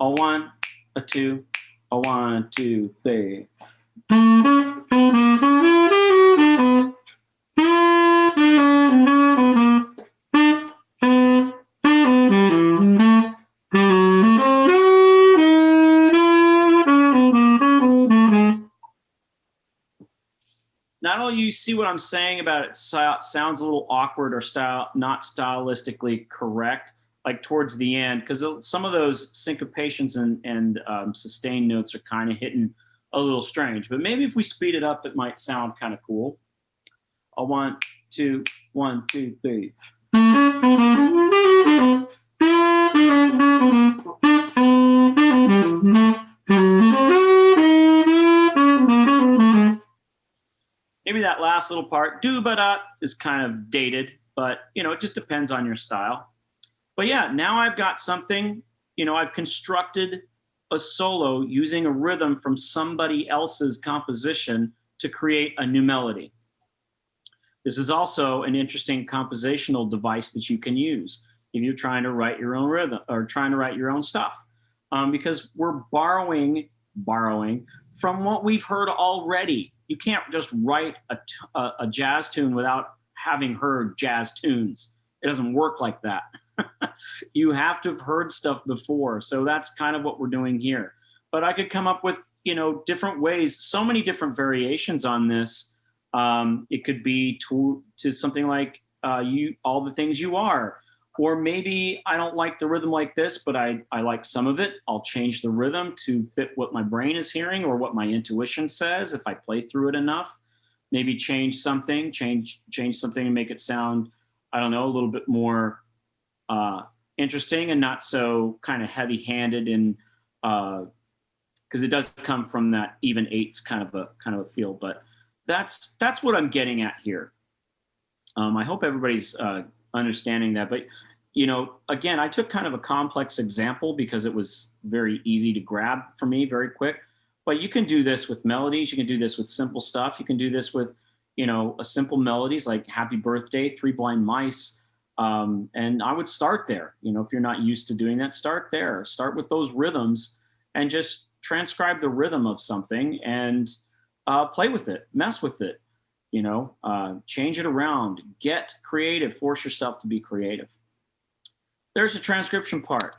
A 1, a 2, a 1, 2, 3. Not only you see what I'm saying about it sounds a little awkward or not stylistically correct, like towards the end, because some of those syncopations and sustained notes are kind of hitting a little strange. But maybe if we speed it up, it might sound kind of cool. A 1, 2, 1, 2, 3. Maybe that last little part, do-ba-da, is kind of dated, but, you know, it just depends on your style. But yeah, now I've got something, you know, I've constructed a solo using a rhythm from somebody else's composition to create a new melody. This is also an interesting compositional device that you can use if you're trying to write your own rhythm or trying to write your own stuff, because we're borrowing from what we've heard already. You can't just write a jazz tune without having heard jazz tunes. It doesn't work like that. You have to have heard stuff before. So that's kind of what we're doing here. But I could come up with you know, different ways, so many different variations on this. It could be to something like all the things you are, or maybe I don't like the rhythm like this, but I like some of it. I'll change the rhythm to fit what my brain is hearing or what my intuition says if I play through it enough. Maybe change something and make it sound, I don't know, a little bit more interesting and not so kind of heavy-handed, and because it does come from that even eighths kind of a feel. But that's what I'm getting at here. I hope everybody's understanding that. But you know, again, I took kind of a complex example because it was very easy to grab for me, very quick. But you can do this with melodies. You can do this with simple stuff. You can do this with, you know, a simple melodies like Happy Birthday, Three Blind Mice. And I would start there. You know, if you're not used to doing that, start there. Start with those rhythms and just transcribe the rhythm of something and play with it, mess with it, you know, change it around, get creative, force yourself to be creative. There's a transcription part.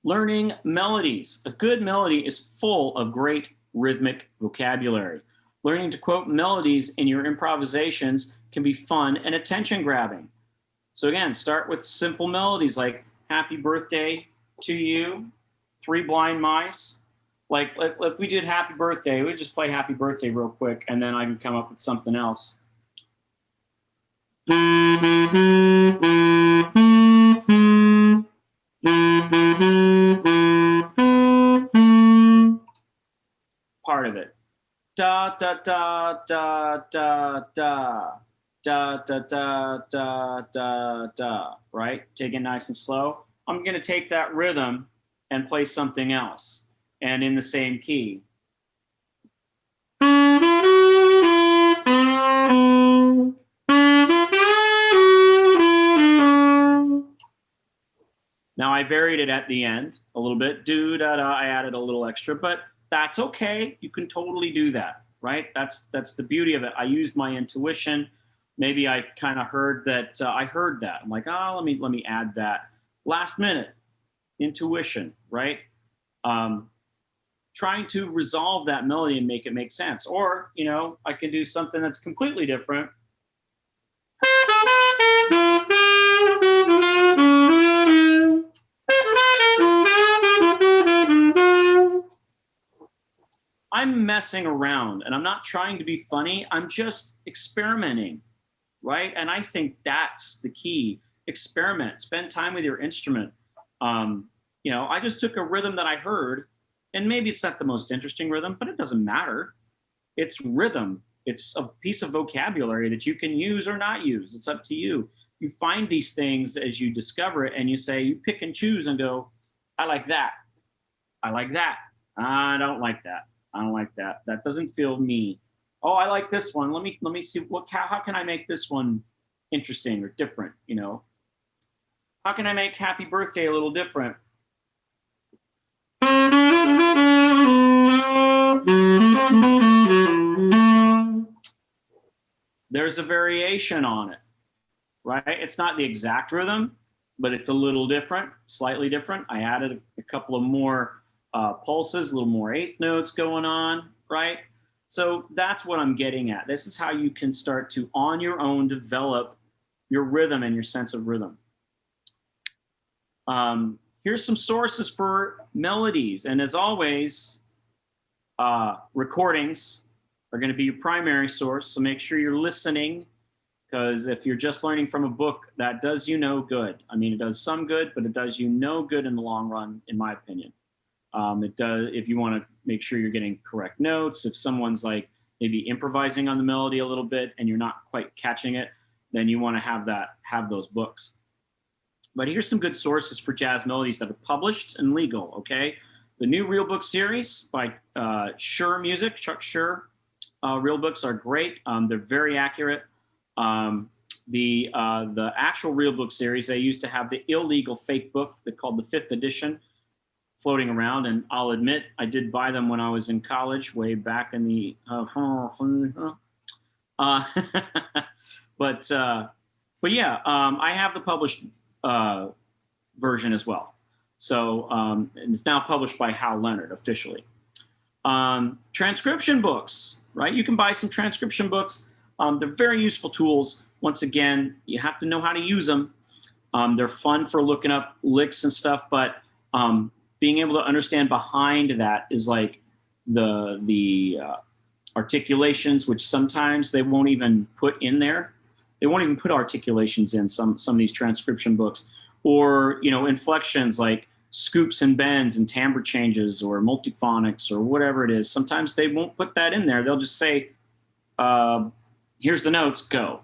Learning melodies. A good melody is full of great rhythmic vocabulary. Learning to quote melodies in your improvisations can be fun and attention grabbing. So again, start with simple melodies like Happy Birthday to You, Three Blind Mice. Like if we did Happy Birthday, we'd just play Happy Birthday real quick and then I can come up with something else. Part of it. Da da da da da da da da da da da da. Right? Take it nice and slow. I'm going to take that rhythm and play something else, and in the same key. Now I varied it at the end a little bit. Do da da. I added a little extra, but that's okay. You can totally do that, right? That's the beauty of it. I used my intuition. Maybe I kind of heard that. I heard that. I'm like, oh, let me add that. Last minute, intuition, right? Trying to resolve that melody and make it make sense. Or, you know, I can do something that's completely different. I'm messing around and I'm not trying to be funny. I'm just experimenting, right? And I think that's the key. Experiment, spend time with your instrument. You know, I just took a rhythm that I heard, and maybe it's not the most interesting rhythm, but it doesn't matter. It's rhythm. It's a piece of vocabulary that you can use or not use. It's up to you. You find these things as you discover it, and you say, you pick and choose and go, I like that. I like that. I don't like that. I don't like that. That doesn't feel me. Oh, I like this one. Let me see how can I make this one interesting or different, you know? How can I make Happy Birthday a little different? There's a variation on it, right? It's not the exact rhythm, but it's a little different, slightly different. I added a couple of more pulses, a little more eighth notes going on, right? So that's what I'm getting at. This is how you can start to, on your own, develop your rhythm and your sense of rhythm. Here's some sources for melodies. And as always, recordings are going to be your primary source. So make sure you're listening, because if you're just learning from a book, that does you no good. I mean, it does some good, but it does you no good in the long run, in my opinion. It does, if you want to make sure you're getting correct notes, if someone's like maybe improvising on the melody a little bit and you're not quite catching it, then you want to have those books. But here's some good sources for jazz melodies that are published and legal, okay? The new Real Book series by Shure Music, Chuck Shure. Real books are great. They're very accurate. The actual Real Book series, they used to have the illegal fake book they called the 5th edition floating around, and I'll admit I did buy them when I was in college way back in the but yeah, I have the published version as well. So and it's now published by Hal Leonard officially. Transcription books, right? You can buy some transcription books. They're very useful tools. Once again, you have to know how to use them. They're fun for looking up licks and stuff, but being able to understand behind that is like the articulations, which sometimes they won't even put in there. They won't even put articulations in some of these transcription books, or inflections like scoops and bends and timbre changes or multiphonics or whatever it is. Sometimes they won't put that in there. They'll just say, here's the notes, go,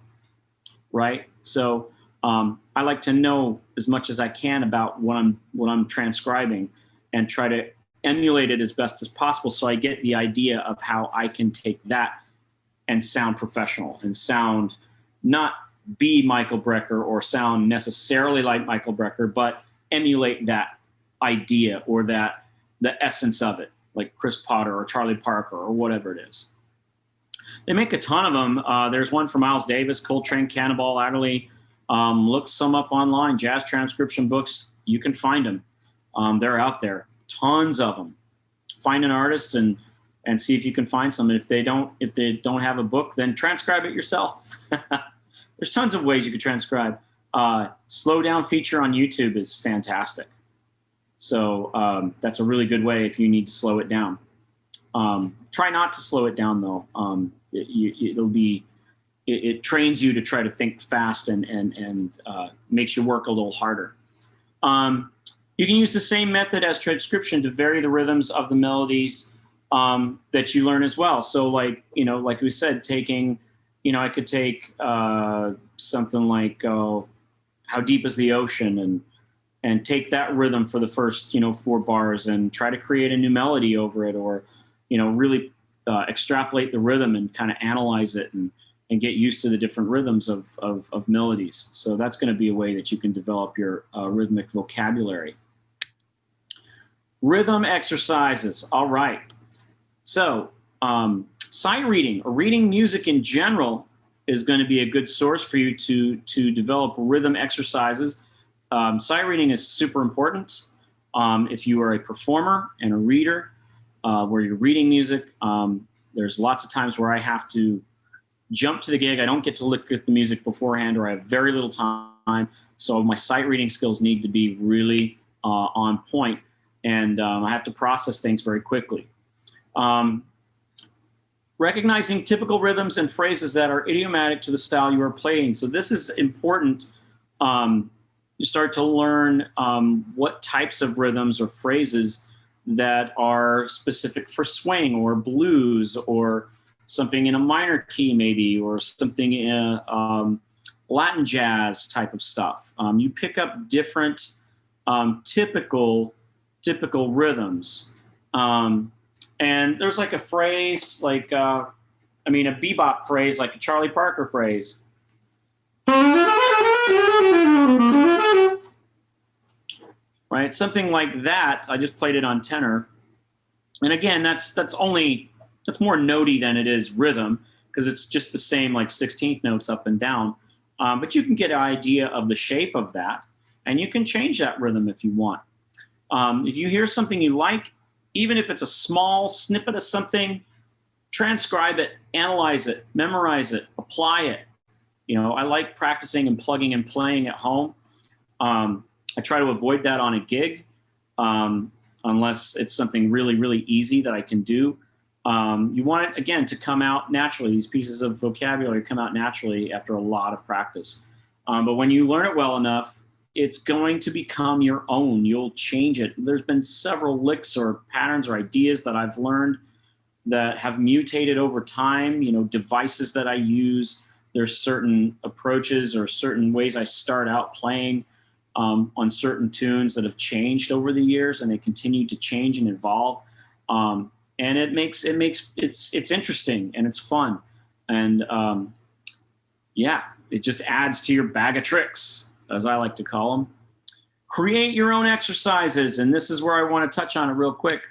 right? So I like to know as much as I can about what I'm transcribing and try to emulate it as best as possible, so I get the idea of how I can take that and sound professional and sound not be Michael Brecker or sound necessarily like Michael Brecker, but emulate that idea or the essence of it, like Chris Potter or Charlie Parker or whatever it is. They make a ton of them. There's one for Miles Davis, Coltrane, Cannonball Adderley. Look some up online, jazz transcription books. You can find them. They're out there, tons of them. Find an artist and see if you can find some. And if they don't have a book, then transcribe it yourself. There's tons of ways you could transcribe. Slow down feature on YouTube is fantastic. So that's a really good way if you need to slow it down. Try not to slow it down though. It trains you to try to think fast and makes you work a little harder. You can use the same method as transcription to vary the rhythms of the melodies that you learn as well. So like we said, I could take something like How Deep is the Ocean and take that rhythm for the first 4 bars and try to create a new melody over it, or really extrapolate the rhythm and kind of analyze it and get used to the different rhythms of melodies. So that's going to be a way that you can develop your rhythmic vocabulary. Rhythm exercises. All right. So sight reading or reading music in general is going to be a good source for you to develop rhythm exercises. Sight reading is super important. If you are a performer and a reader where you're reading music, there's lots of times where I have to jump to the gig. I don't get to look at the music beforehand, or I have very little time. So my sight reading skills need to be really on point, and I have to process things very quickly. Recognizing typical rhythms and phrases that are idiomatic to the style you are playing. So this is important. You start to learn what types of rhythms or phrases that are specific for swing or blues or something in a minor key maybe, or something in Latin jazz type of stuff. You pick up different typical rhythms. And there's like a phrase, like, a bebop phrase, like a Charlie Parker phrase. Right, something like that. I just played it on tenor. And again, that's more notey than it is rhythm, because it's just the same like 16th notes up and down. But you can get an idea of the shape of that, and you can change that rhythm if you want. If you hear something you like, even if it's a small snippet of something, transcribe it, analyze it, memorize it, apply it. I like practicing and plugging and playing at home. I try to avoid that on a gig, unless it's something really, really easy that I can do. You want it, again, to come out naturally. These pieces of vocabulary come out naturally after a lot of practice. But when you learn it well enough, it's going to become your own. You'll change it. There's been several licks or patterns or ideas that I've learned that have mutated over time, devices that I use. There's certain approaches or certain ways I start out playing on certain tunes that have changed over the years, and they continue to change and evolve. And it's interesting and it's fun. And it just adds to your bag of tricks, as I like to call them. Create your own exercises. And this is where I want to touch on it real quick.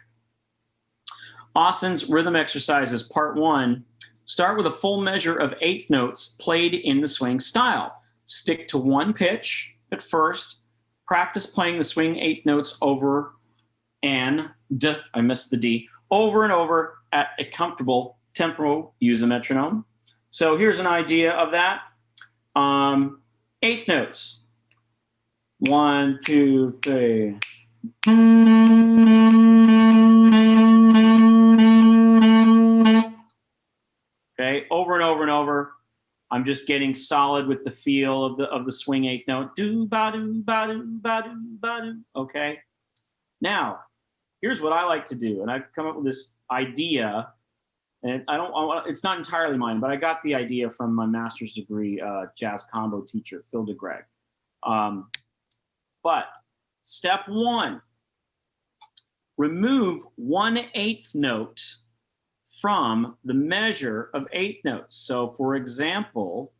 Austin's rhythm exercises, part 1. Start with a full measure of 8th notes played in the swing style. Stick to one pitch at first. Practice playing the swing 8th notes over I missed the D, over and over at a comfortable tempo. Use a metronome. So here's an idea of that. Eighth notes. 1, 2, 3. Okay, over and over and over. I'm just getting solid with the feel of the swing eighth note. Do ba do ba do ba do ba do. Okay. Now, here's what I like to do, and I've come up with this idea, and it's not entirely mine, but I got the idea from my master's degree jazz combo teacher, Phil DeGreg. But step 1, remove 1/8 note from the measure of eighth notes. So for example,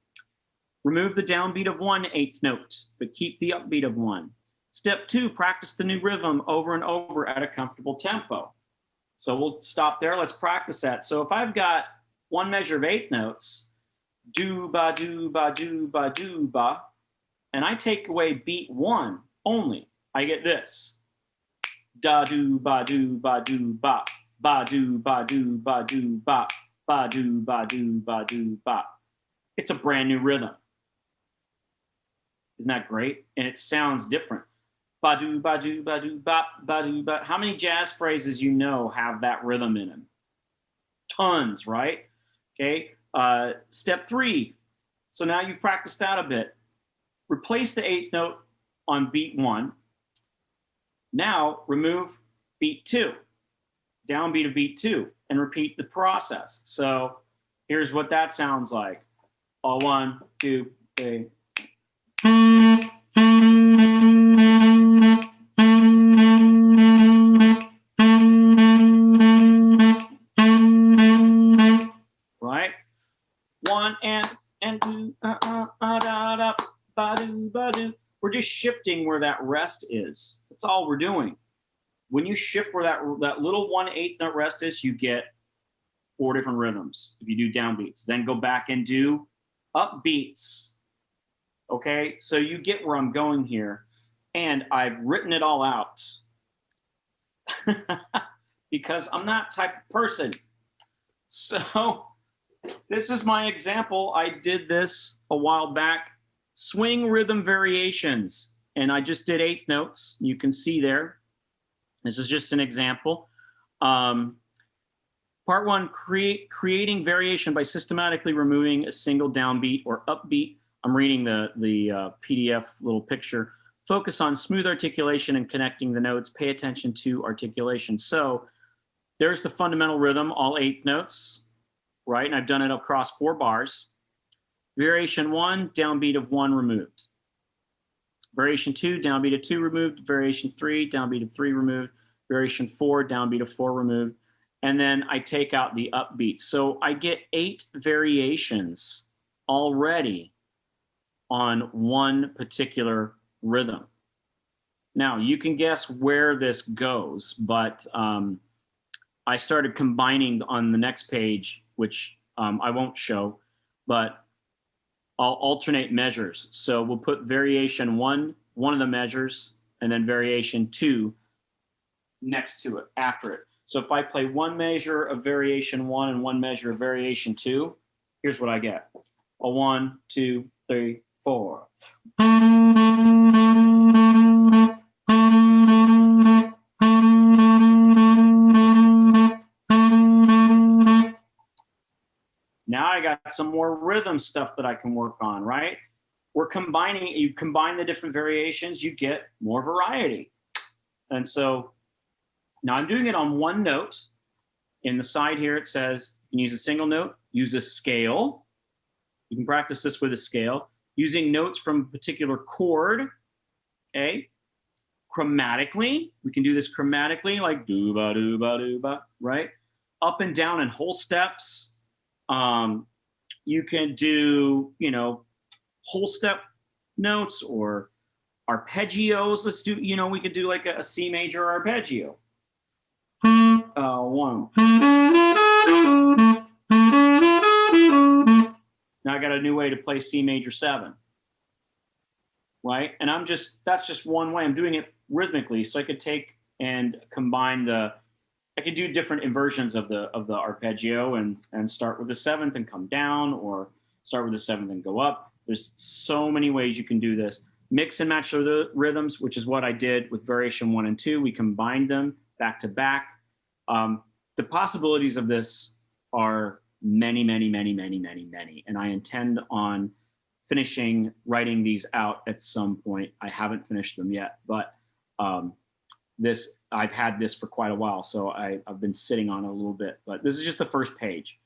remove the downbeat of 1/8 note, but keep the upbeat of 1. Step 2, practice the new rhythm over and over at a comfortable tempo. So we'll stop there. Let's practice that. So if I've got one measure of eighth notes, do ba do ba do ba do ba, and I take away beat 1 only, I get this. Da do ba do ba do ba. Ba do ba do ba do ba. Ba do ba do ba do ba. It's a brand new rhythm. Isn't that great? And it sounds different. Ba do ba do ba do ba ba do ba. How many jazz phrases you know have that rhythm in them? Tons, right? Okay. Step 3. So now you've practiced that a bit. Replace the eighth note on beat 1. Now remove beat 2, downbeat of beat 2, and repeat the process. So here's what that sounds like. 1, 2, 3. Right? 1 and 2, da da ba do ba do. We're just shifting where that rest is. That's all we're doing. When you shift where that little 1/8 note rest is, you get 4 different rhythms. If you do downbeats, then go back and do upbeats. Okay, so you get where I'm going here, and I've written it all out because I'm that type of person. So this is my example. I did this a while back. Swing rhythm variations, and I just did eighth notes. You can see there. This is just an example. Part 1, creating variation by systematically removing a single downbeat or upbeat. I'm reading the PDF little picture. Focus on smooth articulation and connecting the notes. Pay attention to articulation. So there's the fundamental rhythm, all eighth notes, right? And I've done it across 4 bars. Variation 1, downbeat of 1 removed. Variation 2, downbeat of 2 removed. Variation 3, downbeat of 3 removed. Variation 4, downbeat of 4 removed. And then I take out the upbeat. So I get 8 variations already on one particular rhythm. Now, you can guess where this goes, but I started combining on the next page, which I won't show, but I'll alternate measures. So we'll put variation 1, one of the measures, and then variation 2 next to it, after it. So if I play one measure of variation 1 and one measure of variation 2, here's what I get. 1, 2, 3, 4. Now I got some more rhythm stuff that I can work on, right? We're combining, you combine the different variations, you get more variety. And so now I'm doing it on one note. In the side here, it says you can use a single note, use a scale. You can practice this with a scale. Using notes from a particular chord, okay? Chromatically, we can do this chromatically, like do-ba, do-ba, do-ba, right? Up and down in whole steps. You can do, you know, whole step notes or arpeggios. Let's do, you know, we could do like a C major arpeggio. 1. Now I got a new way to play C major 7, right? And that's just one way. I'm doing it rhythmically, so I could take and combine the I could do different inversions of the arpeggio and start with the seventh and come down, or start with the seventh and go up. There's so many ways you can do this. Mix and match the rhythms, which is what I did with variation 1 and 2. We combined them back to back. The possibilities of this are many, many, many, many, many, many. And I intend on writing these out at some point. I haven't finished them yet, but I've had this for quite a while, so I've been sitting on it a little bit, but this is just the first page.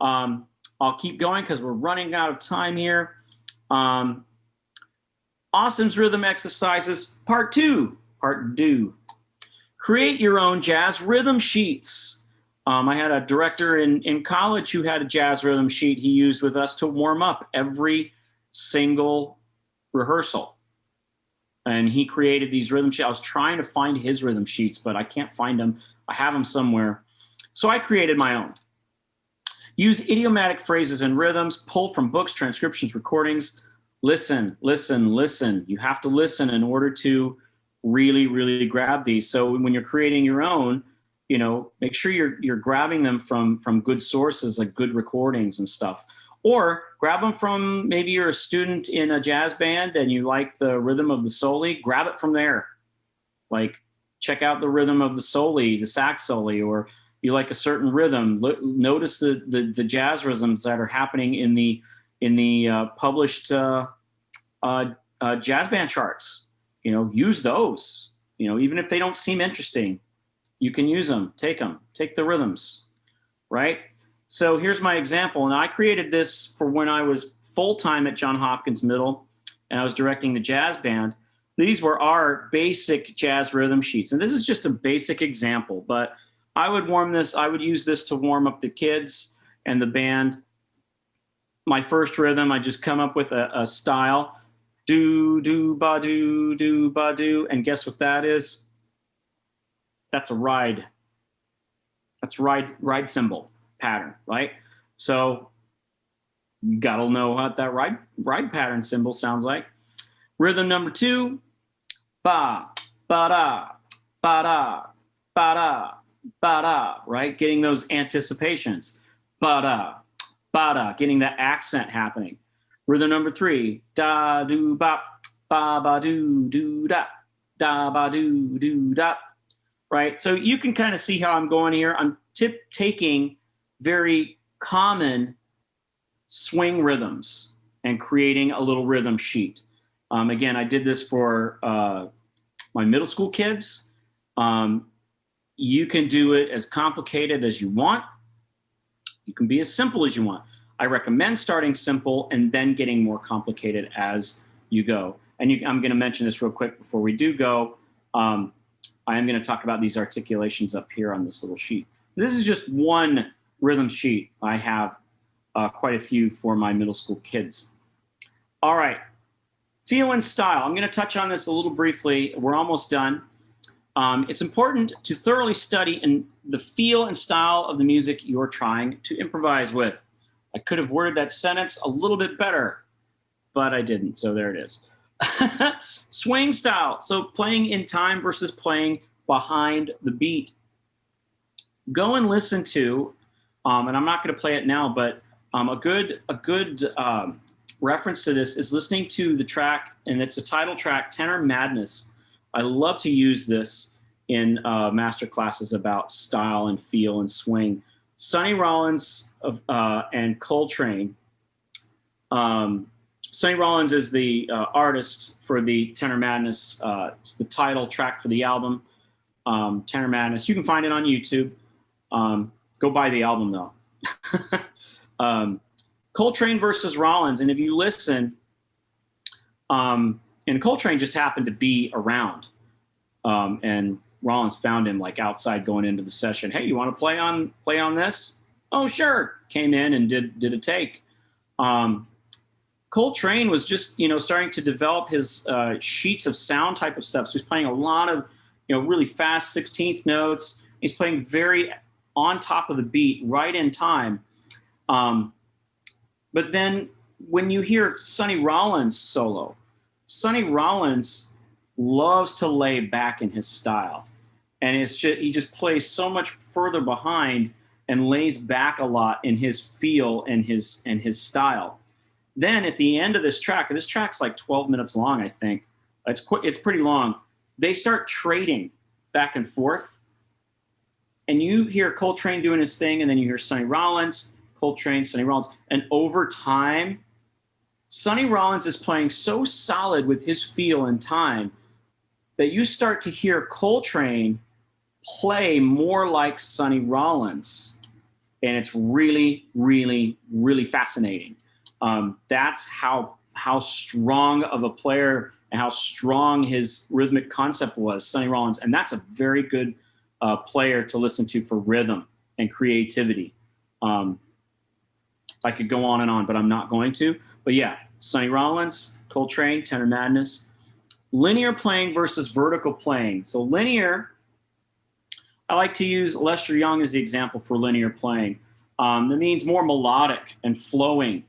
I'll keep going because we're running out of time here. Austin's rhythm exercises, part 2. Create your own jazz rhythm sheets. I had a director in college who had a jazz rhythm sheet he used with us to warm up every single rehearsal. And he created these rhythm sheets. I was trying to find his rhythm sheets, but I can't find them. I have them somewhere. So I created my own. Use idiomatic phrases and rhythms, pull from books, transcriptions, recordings. Listen, listen, listen. You have to listen in order to really, really grab these. So when you're creating your own, you know, make sure you're grabbing them from good sources, like good recordings and stuff. Or grab them from, maybe you're a student in a jazz band and you like the rhythm of the soli, grab it from there. Like, check out the rhythm of the soli, the sax soli, or you like a certain rhythm. Notice the jazz rhythms that are happening in the published jazz band charts. You know, use those. You know, even if they don't seem interesting, you can use them. Take the rhythms, right? So here's my example, and I created this for when I was full-time at Johns Hopkins Middle, and I was directing the jazz band. These were our basic jazz rhythm sheets, and this is just a basic example, but I would use this to warm up the kids and the band. My first rhythm, I just come up with a style, do, ba, do, and guess what that is? That's a ride. That's ride cymbal pattern, right? So you gotta know what that ride pattern symbol sounds like. Rhythm number 2, ba, ba da, ba da, ba da, ba da, right? Getting those anticipations. Ba da, getting that accent happening. Rhythm number 3, da do ba ba do da ba do da, right? So you can kind of see how I'm going here. I'm taking very common swing rhythms and creating a little rhythm sheet. Again, I did this for my middle school kids. You can do it as complicated as you want. You can be as simple as you want. I recommend starting simple and then getting more complicated as you go. And I'm going to mention this real quick before we do go. I am going to talk about these articulations up here on this little sheet. This is just one rhythm sheet. I have quite a few for my middle school kids. All right, feel and style. I'm going to touch on this a little briefly. We're almost done. It's important to thoroughly study the feel and style of the music you're trying to improvise with. I could have worded that sentence a little bit better, but I didn't, so there it is. Swing style, so playing in time versus playing behind the beat. Go and listen to, and I'm not going to play it now, but a good reference to this is listening to the track, and it's a title track, Tenor Madness. I love to use this in master classes about style and feel and swing. Sonny Rollins and Coltrane. Sonny Rollins is the artist for the Tenor Madness. It's the title track for the album, Tenor Madness. You can find it on YouTube. Go buy the album, though. Coltrane versus Rollins. And if you listen, and Coltrane just happened to be around. And Rollins found him like outside going into the session. Hey, you want to play on this? Oh, sure. Came in and did a take. Coltrane was just, starting to develop his sheets of sound type of stuff. So he's playing a lot of, really fast 16th notes. He's playing very on top of the beat, right in time. But then when you hear Sonny Rollins solo, Sonny Rollins loves to lay back in his style. And it's just, he just plays so much further behind and lays back a lot in his feel and his style. Then at the end of this track's like 12 minutes long, I think. It's pretty long. They start trading back and forth. And you hear Coltrane doing his thing, and then you hear Sonny Rollins, Coltrane, Sonny Rollins. And over time, Sonny Rollins is playing so solid with his feel and time that you start to hear Coltrane play more like Sonny Rollins. And it's really, really, really fascinating. That's how strong of a player and how strong his rhythmic concept was, Sonny Rollins. And that's a very good player to listen to for rhythm and creativity. I could go on, but I'm not going to. But yeah, Sonny Rollins, Coltrane, Tenor Madness. Linear playing versus vertical playing. So linear, I like to use Lester Young as the example for linear playing. That means more melodic and flowing,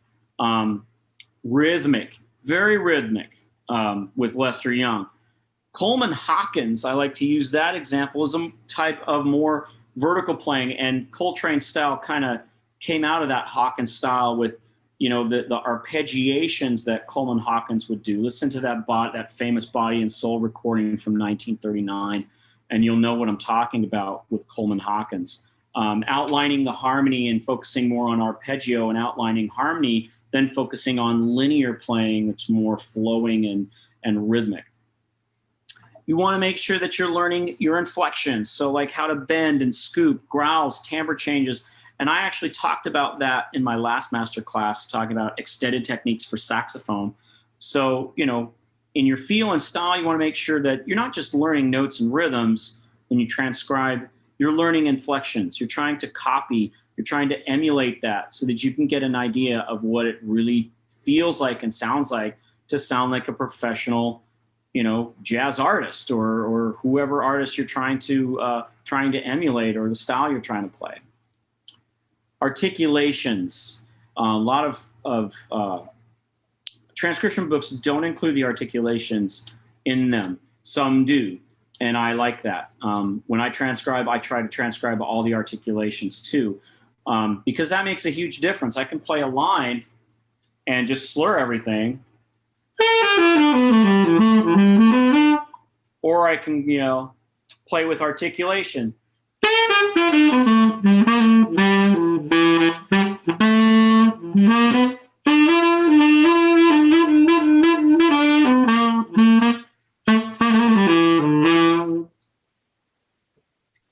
rhythmic, very rhythmic with Lester Young. Coleman Hawkins, I like to use that example as a type of more vertical playing, and Coltrane style kind of came out of that Hawkins style with, you know, the arpeggiations that Coleman Hawkins would do. Listen to that famous Body and Soul recording from 1939, and you'll know what I'm talking about with Coleman Hawkins. Outlining the harmony and focusing more on arpeggio and outlining harmony, then focusing on linear playing, which is more flowing and rhythmic. You want to make sure that you're learning your inflections, so like how to bend and scoop, growls, timbre changes. And I actually talked about that in my last master class, talking about extended techniques for saxophone. So, you know, in your feel and style, you want to make sure that you're not just learning notes and rhythms when you transcribe, you're learning inflections. You're trying to copy, you're trying to emulate that so that you can get an idea of what it really feels like and sounds like to sound like a professional, you know, jazz artist or whoever artist you're trying to emulate, or the style you're trying to play. Articulations. A lot of transcription books don't include the articulations in them. Some do, and I like that. When I transcribe, I try to transcribe all the articulations too, because that makes a huge difference. I can play a line and just slur everything, or I can, you know, play with articulation.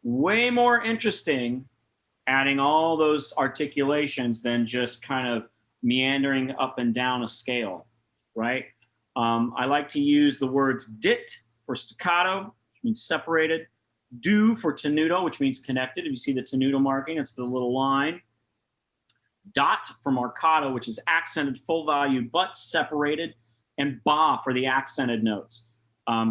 Way more interesting adding all those articulations than just kind of meandering up and down a scale, right? I like to use the words dit for staccato, which means separated, do for tenuto, which means connected. If you see the tenuto marking, it's the little line. Dot for marcato, which is accented, full value, but separated, and ba for the accented notes.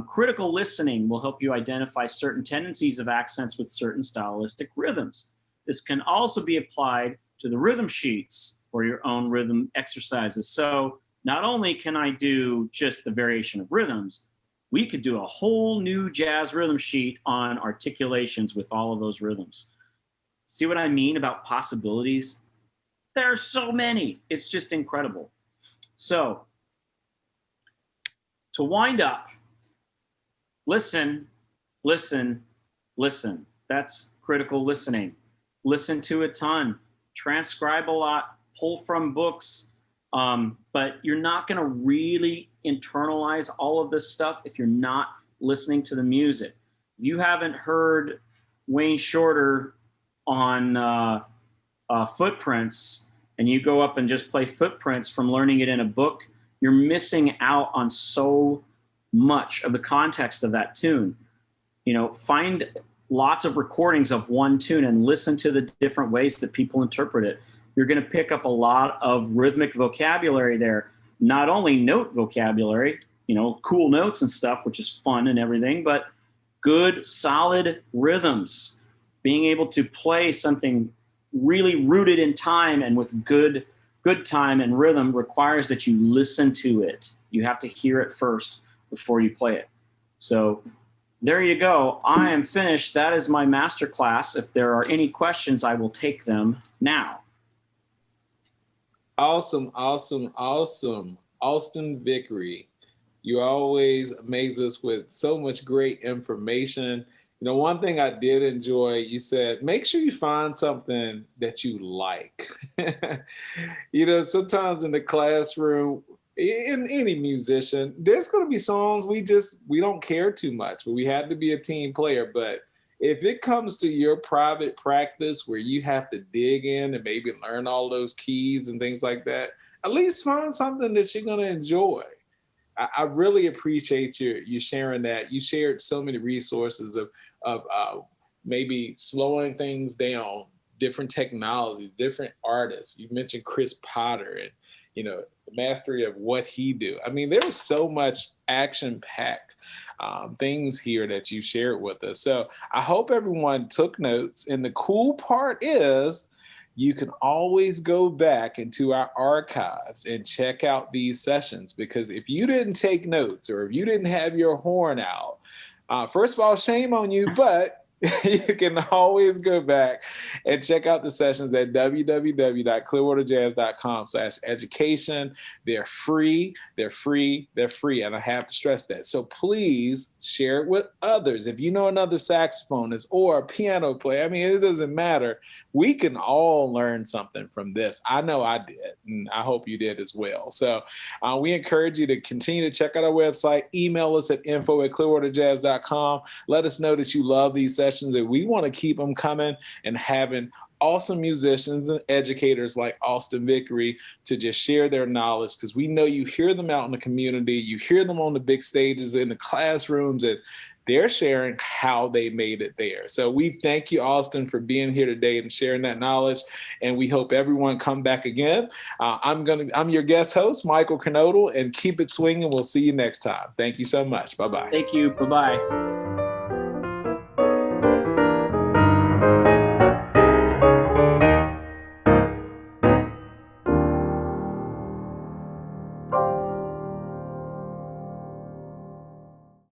Critical listening will help you identify certain tendencies of accents with certain stylistic rhythms. This can also be applied to the rhythm sheets for your own rhythm exercises. So not only can I do just the variation of rhythms, we could do a whole new jazz rhythm sheet on articulations with all of those rhythms. See what I mean about possibilities? There are so many. It's just incredible. So to wind up, listen, listen, listen. That's critical listening. Listen to a ton. Transcribe a lot. Pull from books. But you're not going to really internalize all of this stuff if you're not listening to the music. If you haven't heard Wayne Shorter on Footprints, and you go up and just play Footprints from learning it in a book, you're missing out on so much of the context of that tune. You know, find lots of recordings of one tune and listen to the different ways that people interpret it. You're going to pick up a lot of rhythmic vocabulary there. Not only note vocabulary, you know, cool notes and stuff, which is fun and everything, but good, solid rhythms. Being able to play something really rooted in time and with good time and rhythm requires that you listen to it. You have to hear it first before you play it. So There you go. I am finished. That is my master class. If there are any questions, I will take them now. Awesome, awesome, awesome. Austin Vickrey, you always amaze us with so much great information. You know, one thing I did enjoy, you said, make sure you find something that you like. You know, sometimes in the classroom, in any musician, there's going to be songs we don't care too much, but we had to be a team player. But if it comes to your private practice where you have to dig in and maybe learn all those keys and things like that, at least find something that you're going to enjoy. I really appreciate you sharing that. You shared so many resources of maybe slowing things down, different technologies, different artists. You mentioned Chris Potter and, you know, the mastery of what he do. I mean, there was so much action-packed things here that you shared with us. So I hope everyone took notes. And the cool part is you can always go back into our archives and check out these sessions, because if you didn't take notes or if you didn't have your horn out, first of all, shame on you, but you can always go back and check out the sessions at www.clearwaterjazz.com/education. They're free, they're free, they're free. And I have to stress that. So please share it with others. If you know another saxophonist or a piano player, I mean, it doesn't matter. We can all learn something from this. I know I did, and I hope you did as well. So we encourage you to continue to check out our website. Email us at info@clearwaterjazz.com. Let us know that you love these sessions, and we want to keep them coming and having awesome musicians and educators like Austin Vickrey to just share their knowledge, because we know you hear them out in the community, you hear them on the big stages in the classrooms, and they're sharing how they made it there. So we thank you, Austin, for being here today and sharing that knowledge. And we hope everyone come back again. I'm your guest host, Michael Knodel, and keep it swinging. We'll see you next time. Thank you so much. Bye-bye. Thank you. Bye-bye.